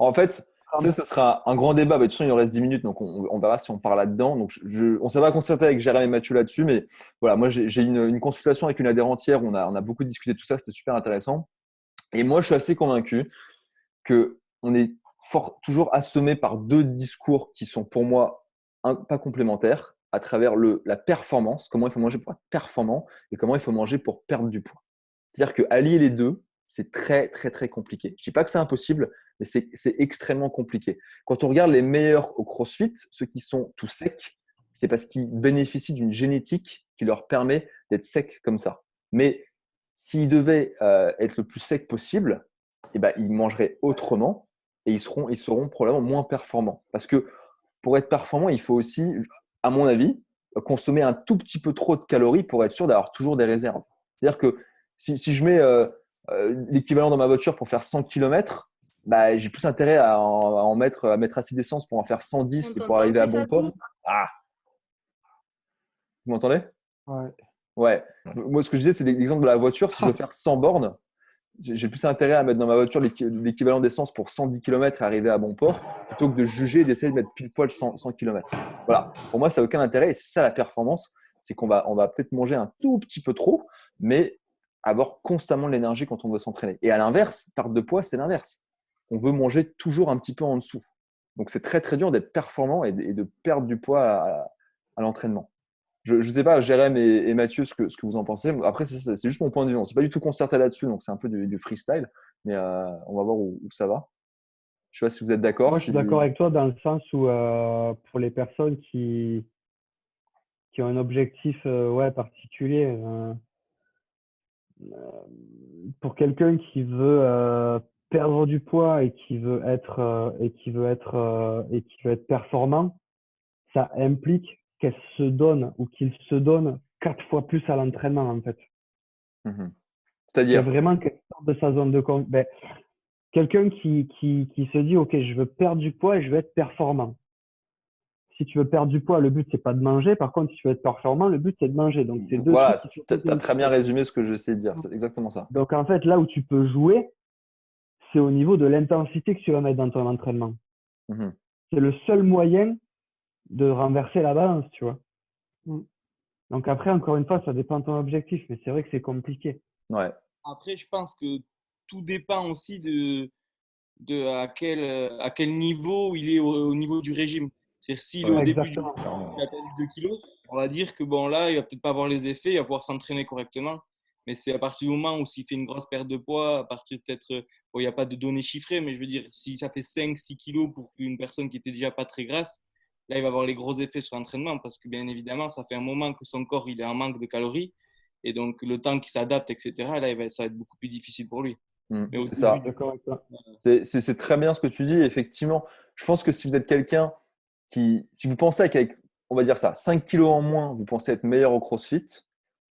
en fait, ça, ce sera un grand débat. Bah, de toute façon, il en reste 10 minutes, donc on verra si on parle là-dedans. Donc, on s'est pas concerté avec Jérémy et Mathieu là-dessus, mais voilà, moi, j'ai une consultation avec une adhérente hier. On a beaucoup discuté de tout ça. C'était super intéressant. Et moi, je suis assez convaincu qu'on est toujours assommé par deux discours qui sont pour moi pas complémentaires à travers la performance, comment il faut manger pour être performant et comment il faut manger pour perdre du poids. C'est-à-dire qu'allier les deux, c'est très, très, très compliqué. Je ne dis pas que c'est impossible, mais c'est extrêmement compliqué. Quand on regarde les meilleurs au CrossFit, ceux qui sont tout secs, c'est parce qu'ils bénéficient d'une génétique qui leur permet d'être sec comme ça. Mais s'ils devaient être le plus sec possible, eh ben, ils mangeraient autrement et ils seront probablement moins performants. Parce que pour être performant, il faut aussi, à mon avis, consommer un tout petit peu trop de calories pour être sûr d'avoir toujours des réserves. C'est-à-dire que si je mets l'équivalent dans ma voiture pour faire 100 km, bah, j'ai plus intérêt à mettre assez d'essence pour en faire 110 On et pour t'entend arriver à plus bon à port. tout. Ah, vous m'entendez? Ouais. Ouais. Moi, ce que je disais, c'est l'exemple de la voiture. Si je veux faire 100 bornes, j'ai plus intérêt à mettre dans ma voiture l'équivalent d'essence pour 110 km et arriver à bon port plutôt que de juger et d'essayer de mettre pile poil 100 km. Voilà. Pour moi, ça n'a aucun intérêt et c'est ça la performance. C'est on va peut-être manger un tout petit peu trop, mais avoir constamment de l'énergie quand on veut s'entraîner. Et à l'inverse, perte de poids, c'est l'inverse. On veut manger toujours un petit peu en dessous. Donc, c'est très, très dur d'être performant et de perdre du poids à l'entraînement. Je ne sais pas, Jérém et Mathieu, ce que vous en pensez. Après, c'est juste mon point de vue. On ne s'est pas du tout concerté là-dessus, donc c'est un peu du freestyle. Mais on va voir où ça va. Je ne sais pas si vous êtes d'accord. Moi, je suis d'accord avec toi dans le sens où pour les personnes qui ont un objectif ouais, particulier, pour quelqu'un qui veut perdre du poids et qui veut être performant, ça implique qu'elle se donne ou qu'il se donne 4 fois plus à l'entraînement en fait. Mhm. C'est C'est-à-dire, vraiment qu'elle sorte de sa zone de confort. Ben, quelqu'un qui se dit ok, je veux perdre du poids et je veux être performant. Si tu veux perdre du poids, le but c'est pas de manger. Par contre, si tu veux être performant, le but c'est de manger. Donc c'est deux trucs voilà, qui sont tu as très bien résumé ce que j'essaie de dire. Mm. C'est exactement ça. Donc en fait, là où tu peux jouer, c'est au niveau de l'intensité que tu vas mettre dans ton entraînement. Mhm. C'est le seul moyen de renverser la balance, tu vois. Mm. Donc après, encore une fois, ça dépend de ton objectif, mais c'est vrai que c'est compliqué. Ouais. Après, je pense que tout dépend aussi de à quel niveau il est au niveau du régime. C'est-à-dire s'il est Ouais. au début du Exactement. il a perdu 2 kilos, on va dire que bon là, il va peut-être pas avoir les effets, il va pouvoir s'entraîner correctement. Mais c'est à partir du moment où s'il fait une grosse perte de poids, à partir peut-être, bon, il n'y a pas de données chiffrées, mais je veux dire, si ça fait 5-6 kilos pour une personne qui était déjà pas très grasse, là, il va avoir les gros effets sur l'entraînement parce que bien évidemment, ça fait un moment que son corps il est en manque de calories. Et donc, le temps qu'il s'adapte, etc., là, ça va être beaucoup plus difficile pour lui. Mais au C'est Je suis ça. début, d'accord avec toi. C'est très bien ce que tu dis. Effectivement, je pense que si vous êtes quelqu'un si vous pensez qu'avec, on va dire ça, 5 kilos en moins, vous pensez être meilleur au CrossFit,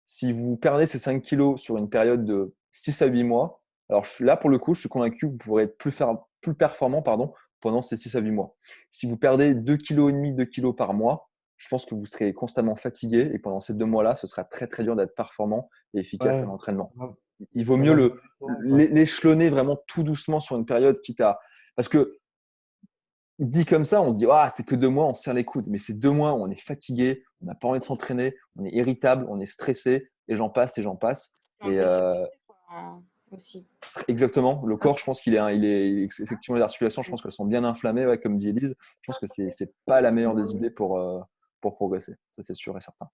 si vous perdez ces 5 kilos sur une période de 6 à 8 mois, alors là, pour le coup, je suis convaincu que vous pourrez être plus performant pendant ces 6 à 8 mois. Si vous perdez 2,5 kg, 2 kilos par mois, je pense que vous serez constamment fatigué et pendant ces 2 mois-là, ce sera très, très dur d'être performant et efficace à Ouais, l'entraînement. ça Il vaut va mieux jouer sur elle, quoi. l'échelonner vraiment tout doucement sur une période quitte à… Parce que dit comme ça, on se dit ah, c'est que 2 mois, on se serre les coudes. Mais c'est 2 mois où on est fatigué, on n'a pas envie de s'entraîner, on est irritable, on est stressé, et j'en passe et j'en passe. Un Et peu surpressé, quoi, aussi. exactement, le corps, je pense effectivement, les articulations, je pense qu'elles sont bien inflammées, ouais, comme dit Elise. Je pense que c'est pas la meilleure des idées pour progresser. Ça, c'est sûr et certain.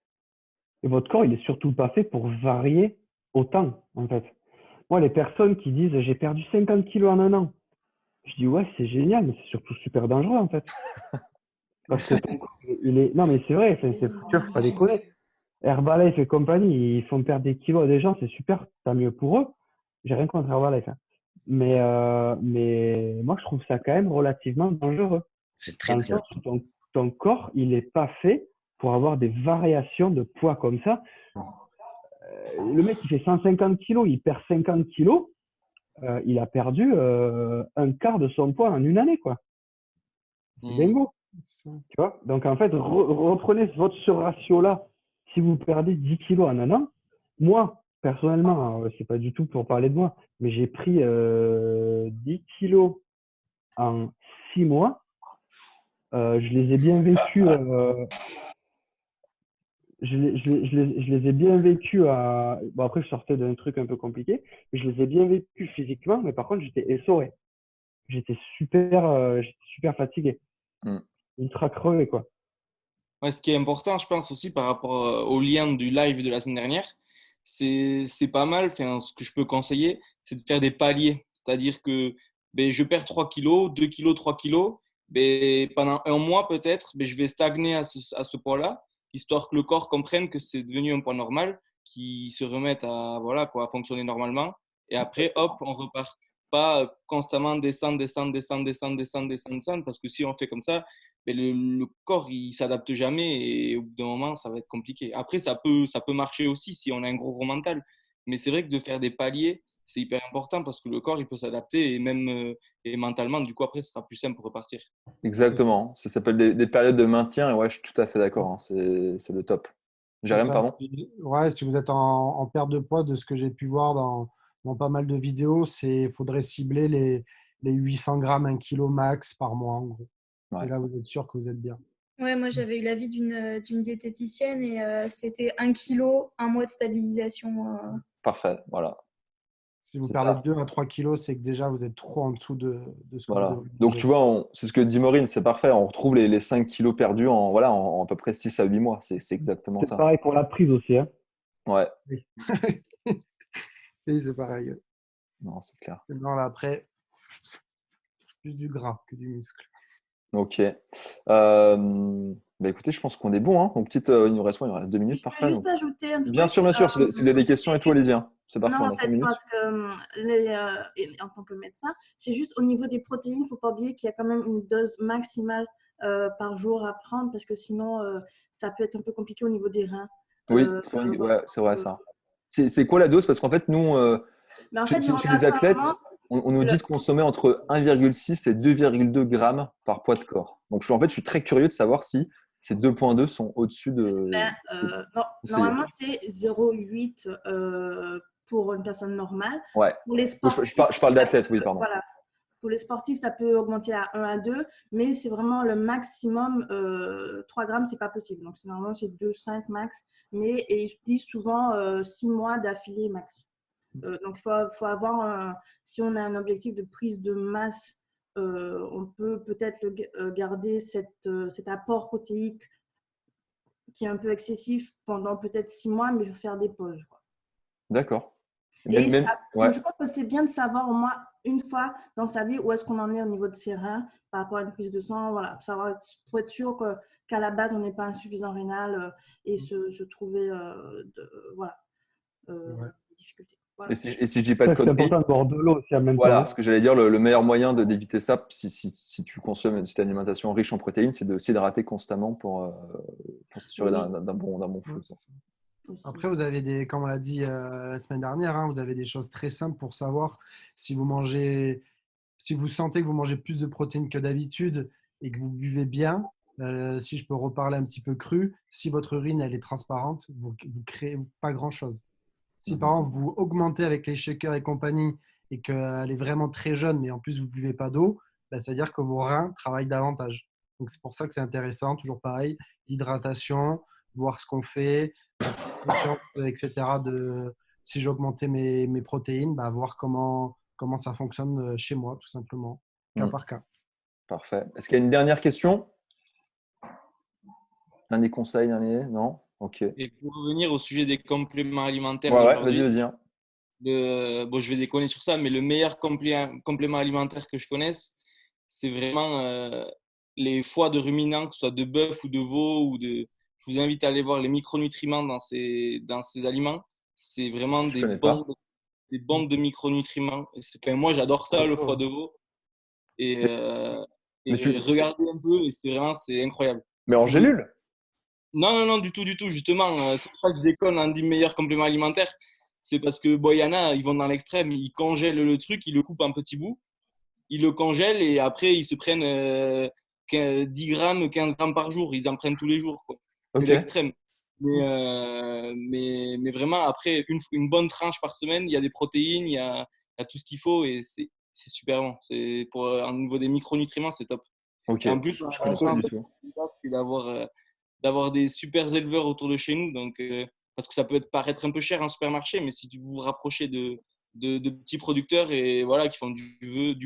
Et votre corps, il est surtout pas fait pour varier autant, en fait. Moi, les personnes qui disent j'ai perdu 50 kilos en un an, je dis ouais, c'est génial, mais c'est surtout super dangereux, en fait. Parce que ton corps, il est. Non, mais c'est vrai, c'est foutu, faut pas déconner. Herbalife et compagnie, ils font perdre des kilos à des gens, c'est super, tant mieux pour eux. J'ai rien contre Herbalife, hein. Mais moi, je trouve ça quand même relativement dangereux. C'est Dans très le très sens où ton corps, il n'est pas fait pour avoir des variations de poids comme ça. Le mec, il fait 150 kilos, il perd 50 kilos, il a perdu un quart de son poids en une année, quoi. C'est dingo, C'est ça. tu vois. Donc, en fait, reprenez ce ratio-là. Si vous perdez 10 kilos en un an, moi, personnellement, c'est pas du tout pour parler de moi, mais j'ai pris 10 kilos en 6 mois. Je les ai bien vécus. Je les ai bien vécus à. Bon, après, je sortais d'un truc un peu compliqué, mais je les ai bien vécus physiquement, mais par contre, j'étais essoré. J'étais super fatigué, Mm. ultra crevé, quoi. ouais, ce qui est important, je pense aussi par rapport au lien du live de la semaine dernière, c'est pas mal. Enfin, ce que je peux conseiller, c'est de faire des paliers. C'est-à-dire que ben, je perds 3 kilos, 2 kilos, 3 kilos. Ben, pendant un mois, peut-être, ben, je vais stagner à ce poids-là, histoire que le corps comprenne que c'est devenu un poids normal. qui se remettent à, voilà, quoi, à fonctionner normalement. Et après, hop, on repart. Pas constamment descendre, descendre, descendre, descendre, descendre, descendre, descendre, parce que si on fait comme ça, ben le corps, il s'adapte jamais et au bout d'un moment, ça va être compliqué. Après, ça peut marcher aussi si on a un gros mental. Mais c'est vrai que de faire des paliers, c'est hyper important parce que le corps, il peut s'adapter et même et mentalement, du coup, après, ce sera plus simple pour repartir. Exactement. Ça s'appelle des périodes de maintien. Et ouais, je suis tout à fait d'accord, hein. C'est le top. C'est Jérém, ça. pardon? Ouais, si vous êtes en perte de poids, de ce que j'ai pu voir dans pas mal de vidéos, il faudrait cibler les 800 grammes, 1 kilo max par mois, en gros. Ouais. Et là, vous êtes sûr que vous êtes bien. Ouais, moi j'avais eu l'avis d'une diététicienne et c'était 1 kilo, un mois de stabilisation. Parfait. Voilà. Si vous C'est perdez ça. 2 à 3 kilos, c'est que déjà vous êtes trop en dessous de ce que vous Voilà. devez Donc, manger. tu vois, c'est ce que dit Maureen, c'est parfait. On retrouve les 5 kilos perdus en à peu près 6 à 8 mois. C'est exactement C'est ça. pareil pour la prise aussi. Hein. Ouais. Oui, oui, c'est pareil. Non, c'est clair. C'est bon, là, après, plus du gras que du muscle. Ok. Bah écoutez, je pense qu'on est bon, hein. Donc, il nous reste 2 minutes. Je peux Parfait. juste Donc, ajouter un bien truc. sûr, bien sûr. Si vous avez des questions et tout, allez-y, hein. C'est parfait, Non, on en a 5 fait, minutes. parce que en tant que médecin, c'est juste au niveau des protéines, il ne faut pas oublier qu'il y a quand même une dose maximale par jour à prendre, parce que sinon, ça peut être un peu compliqué au niveau des reins. Oui, Voilà. ouais, c'est vrai ça. C'est quoi la dose? Parce qu'en fait, nous, Mais en chez fait, chez les athlètes, on nous dit de consommer entre 1,6 et 2,2 grammes par poids de corps. Donc, en fait, je suis très curieux de savoir si ces 2,2 sont au-dessus de non, conseillé. normalement, c'est 0,8 pour une personne normale. Ouais. Pour les Je sportifs, parle d'athlètes, oui, pardon. voilà. Pour les sportifs, ça peut augmenter à 1 à 2, mais c'est vraiment le maximum. 3 grammes, c'est pas possible. Donc, normalement, c'est 2,5 max. Mais et je dis souvent 6 mois d'affilée max. Donc, il faut avoir, si on a un objectif de prise de masse, on peut peut-être garder cet apport protéique qui est un peu excessif pendant peut-être 6 mois, mais faire des pauses, quoi. D'accord. Et Ouais. je pense que c'est bien de savoir au moins une fois dans sa vie où est-ce qu'on en est au niveau de ses reins par rapport à une prise de sang, voilà, pour être sûr qu'à la base, on n'est pas insuffisant rénal et se trouver des difficultés. Voilà. Et si je dis pas de C'est conneries, important de boire de l'eau aussi en même temps. voilà, Hein. ce que j'allais dire, le meilleur moyen d'éviter ça, si tu consommes une alimentation riche en protéines, c'est de s'hydrater constamment pour s'assurer d'un bon flux. Après, vous avez comme on l'a dit la semaine dernière, hein, vous avez des choses très simples pour savoir si si vous sentez que vous mangez plus de protéines que d'habitude et que vous buvez bien. Si je peux reparler un petit peu cru, si votre urine elle est transparente, vous créez pas grand-chose. Si par exemple vous augmentez avec les shakers et compagnie et qu'elle est vraiment très jeune, mais en plus vous ne buvez pas d'eau, ben, c'est-à-dire que vos reins travaillent davantage. Donc c'est pour ça que c'est intéressant, toujours pareil, l'hydratation, voir ce qu'on fait, conscience, etc. Si j'augmentais mes protéines, bah, voir comment ça fonctionne chez moi, tout simplement, cas par cas. Parfait. Est-ce qu'il y a une dernière question? Dernier conseil, Non? Ok. Et pour revenir au sujet des compléments alimentaires Ouais, d'aujourd'hui, vas-y, hein. je vais déconner sur ça, mais le meilleur complément alimentaire que je connaisse, c'est vraiment les foies de ruminants, que ce soit de bœuf ou de veau. Je vous invite à aller voir les micronutriments dans ces aliments. C'est vraiment Je connais pas. des bombes de micronutriments. Moi, j'adore ça, le foie de veau. Et, regardez un peu, et c'est incroyable. Mais en gélule? Non, du tout. Justement, c'est pour ça que je déconne en dit meilleur complément alimentaire. C'est parce que il y en a, ils vont dans l'extrême, ils congèlent le truc, ils le coupent en petits bouts, ils le congèlent et après, ils se prennent 10 grammes, 15 grammes par jour. Ils en prennent tous les jours, quoi. C'est Ok. l'extrême. Mais vraiment, après, une bonne tranche par semaine, il y a des protéines, il y a tout ce qu'il faut et c'est super bon. Au niveau des micronutriments, c'est top. Ok. Et en plus, Je on a connais la pas chance du tout. d'avoir des super éleveurs autour de chez nous. Donc, parce que ça peut paraître un peu cher en supermarché, mais si vous vous rapprochez de petits producteurs et voilà, qui font du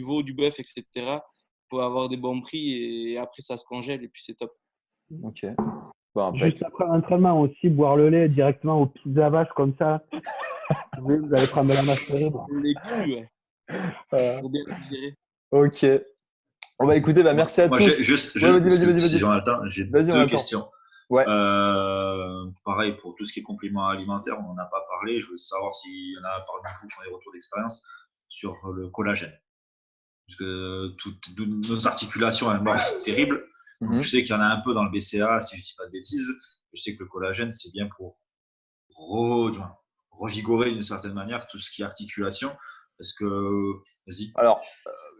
veau, du bœuf, etc., vous pouvez avoir des bons prix et après, ça se congèle et puis c'est top. Ok. Bon, Juste après l'entraînement aussi, boire le lait directement aux petites avaches comme ça. Vous allez prendre de la masse terrible. Les coups, ouais. Faut bien les digérer. Ok. On va écouter, merci à Moi, tous. juste, Ouais, vas-y. si j'en ai le temps, j'ai Vas-y, on a deux le temps. questions. Ouais. Pareil, pour tout ce qui est compléments alimentaires, on n'en a pas parlé. Je veux savoir s'il y en a parmi vous qui ont des retours d'expérience sur le collagène. Parce que toutes nos articulations, elles marchent terribles. Donc, je sais qu'il y en a un peu dans le BCA, si je ne dis pas de bêtises. Je sais que le collagène, c'est bien pour revigorer d'une certaine manière tout ce qui est articulation. Parce que, vas-y. Alors,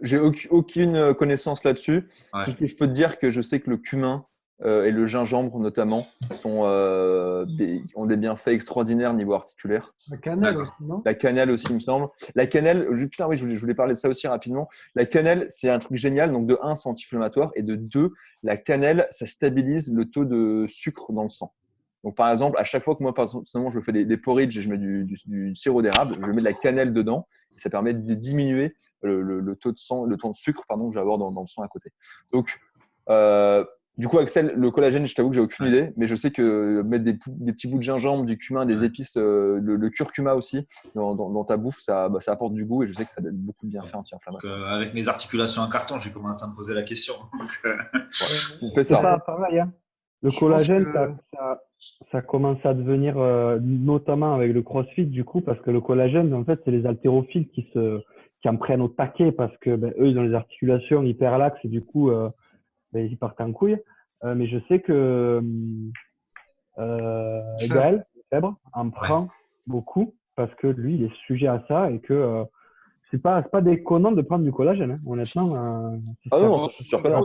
j'ai aucune connaissance là-dessus. Ouais. Tout ce que je peux te dire, que je sais que le cumin et le gingembre notamment ont des bienfaits extraordinaires niveau articulaire. La cannelle D'accord. aussi, non? La cannelle aussi, il me semble. La cannelle, putain, oui, je voulais parler de ça aussi rapidement. La cannelle, c'est un truc génial. Donc, de 1, c'est anti-inflammatoire. Et de 2, la cannelle, ça stabilise le taux de sucre dans le sang. Donc, par exemple, à chaque fois que moi, personnellement, je me fais des porridge et je mets du sirop d'érable, je mets de la cannelle dedans. Et ça permet de diminuer le taux de sang, le taux de sucre pardon, que je vais avoir dans le sang à côté. Donc, du coup, Axel, le collagène, je t'avoue que j'ai aucune idée, mais je sais que mettre des petits bouts de gingembre, du cumin, des épices, le curcuma aussi dans ta bouffe, ça apporte du goût et je sais que ça a beaucoup de bienfaits anti-inflammatoires. Avec mes articulations en carton, j'ai commencé à me poser la question. On fait C'est ça. pas pareil. Hein. Le Je collagène, pense ça commence à devenir, notamment avec le CrossFit, du coup, parce que le collagène, en fait, c'est les haltérophiles qui en prennent au taquet parce que eux, ils ont les articulations hyper laxes et du coup, ils partent en couille. Mais je sais que Gaël Lefebvre en prend beaucoup parce que lui, il est sujet à ça et que c'est pas déconnant de prendre du collagène, hein. Honnêtement. Ah non, ça, je suis sûr que non.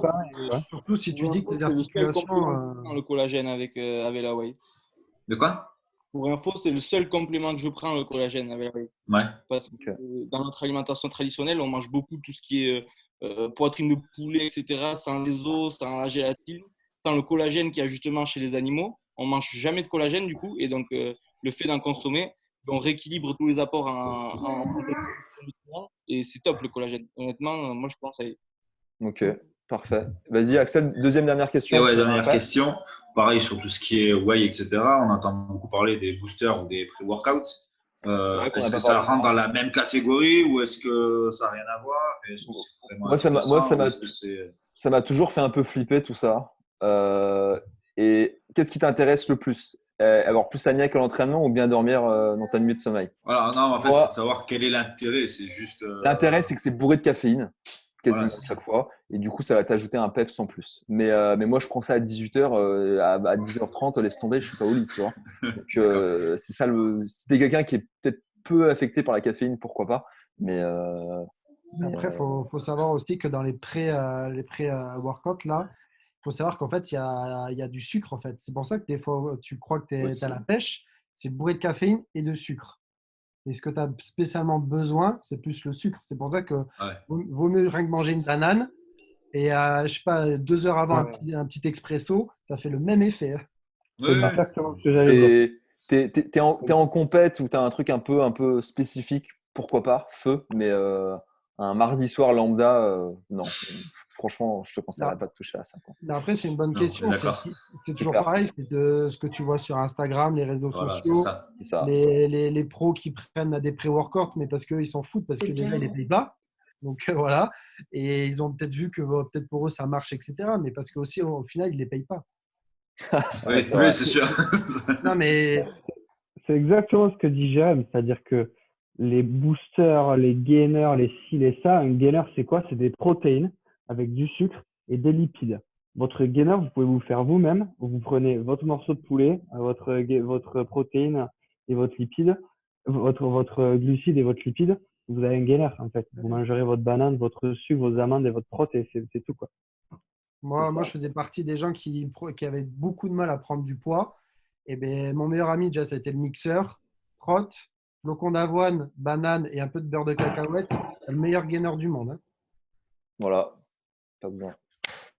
Surtout si tu dis que les C'est le seul articulations. complément dans le collagène avec la whey. De quoi? Pour info, c'est le seul complément que je prends, le collagène avec la whey. Ouais. Parce que dans notre alimentation traditionnelle, on mange beaucoup tout ce qui est poitrine de poulet, etc., sans les os, sans la gélatine, sans le collagène qu'il y a justement chez les animaux. On mange jamais de collagène du coup, et donc le fait d'en consommer, on rééquilibre tous les apports en et c'est top le collagène. Honnêtement, moi je pense à. Ok, parfait. Vas-y, Axel, dernière question. Et ouais, dernière question. Pareil sur tout ce qui est whey, etc. On entend beaucoup parler des boosters ou des pré-workouts. Est-ce que ça rentre dans la même catégorie ou est-ce que ça n'a rien à voir? Ça m'a toujours fait un peu flipper tout ça. Et qu'est-ce qui t'intéresse le plus? Avoir plus à que l'entraînement ou bien dormir dans ta nuit de sommeil? Voilà, non, en fait, c'est de savoir quel est l'intérêt. C'est juste. L'intérêt, c'est que c'est bourré de caféine, quasiment chaque fois. Et du coup, ça va t'ajouter un peps en plus. Mais moi, je prends ça à 18h. À 10h30, laisse tomber, je suis pas au lit, tu vois. Donc, c'est ça si t'es quelqu'un qui est peut-être peu affecté par la caféine, pourquoi pas. Mais après, faut savoir aussi que dans les pré-workouts, là, il faut savoir qu'en fait, il y a du sucre, en fait. C'est pour ça que des fois, tu crois que tu as la pêche, c'est bourré de caféine et de sucre. Et ce que tu as spécialement besoin, c'est plus le sucre. C'est pour ça que vaut mieux rien que manger une banane et, je sais pas, 2 heures avant un petit expresso, ça fait le même effet. Hein. C'est exactement ce que j'allais dire. T'es en compète ou t'as un truc un peu spécifique, pourquoi pas, feu, mais un mardi soir lambda, non. Franchement, je te conseillerais pas de toucher à ça. Mais après, c'est une bonne question. C'est toujours pareil. C'est de ce que tu vois sur Instagram, les réseaux sociaux, les pros qui prennent des pré-workouts, mais parce qu'ils s'en foutent, parce que déjà, ils les payent pas. Donc voilà. Et ils ont peut-être vu que peut-être pour eux, ça marche, etc. Mais parce qu'aussi, au final, ils ne les payent pas. Oui, c'est sûr. Non, mais c'est exactement ce que dit Jérém. C'est-à-dire que les boosters, les gainers, les ci, les ça, un gainer, c'est quoi? C'est des protéines avec du sucre et des lipides. Votre gainer, vous pouvez vous faire vous-même. Vous prenez votre morceau de poulet, votre protéine et votre lipide, votre glucide et votre lipide. Vous avez un gainer, en fait. Vous mangerez votre banane, votre sucre, vos amandes et votre prot et c'est tout, quoi. Moi, je faisais partie des gens qui avaient beaucoup de mal à prendre du poids. Et ben, mon meilleur ami, déjà, ça a été le mixeur, prot, flocon d'avoine, banane et un peu de beurre de cacahuète. C'est le meilleur gainer du monde. Hein. Voilà. Pas besoin.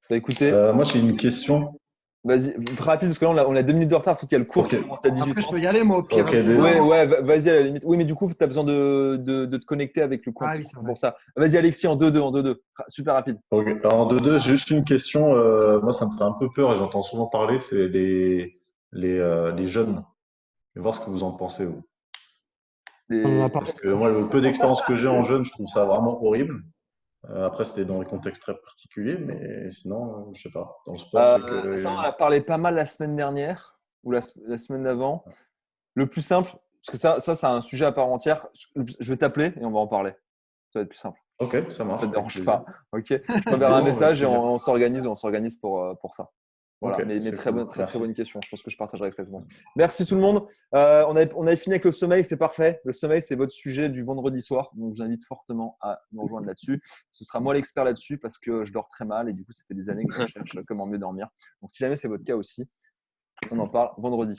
Bah, écoutez. Moi, j'ai une question. Vas-y, rapide, parce que là, on a 2 minutes de retard. Il faut qu'il y ait le cours qui commence à 18h. Après, je peux y aller, moi, au pire. Ouais, vas-y, à la limite. Oui, mais du coup, tu as besoin de te connecter avec le compte pour ça. Vas-y, Alexis, en 2-2. Super rapide. Ok. Alors, en 2-2, juste une question. Moi, ça me fait un peu peur et j'entends souvent parler. C'est les jeunes. Et voir ce que vous en pensez, vous. Parce que moi, le peu d'expérience que j'ai en jeûne, je trouve ça vraiment horrible. Après, c'était dans des contextes très particuliers, mais sinon, je sais pas. Dans le sport, c'est que. Ça, on en a parlé pas mal la semaine dernière ou la semaine d'avant. Le plus simple, parce que ça c'est un sujet à part entière. Je vais t'appeler et on va en parler. Ça va être plus simple. Ok, ça marche. Ça ne te avec dérange plaisir. pas. Ok. Je t'enverrai un Non, message et avec on s'organise pour ça. Voilà. Ok, Mais c'est très cool. bonne, très Merci. bonne question. Je pense que je partagerai avec tout le monde. Merci tout le monde. On avait fini avec le sommeil, c'est parfait. Le sommeil, c'est votre sujet du vendredi soir. Donc, je vous invite fortement à nous rejoindre là-dessus. Ce sera moi l'expert là-dessus parce que je dors très mal et du coup, ça fait des années que je cherche comment mieux dormir. Donc, si jamais c'est votre cas aussi, on en parle vendredi.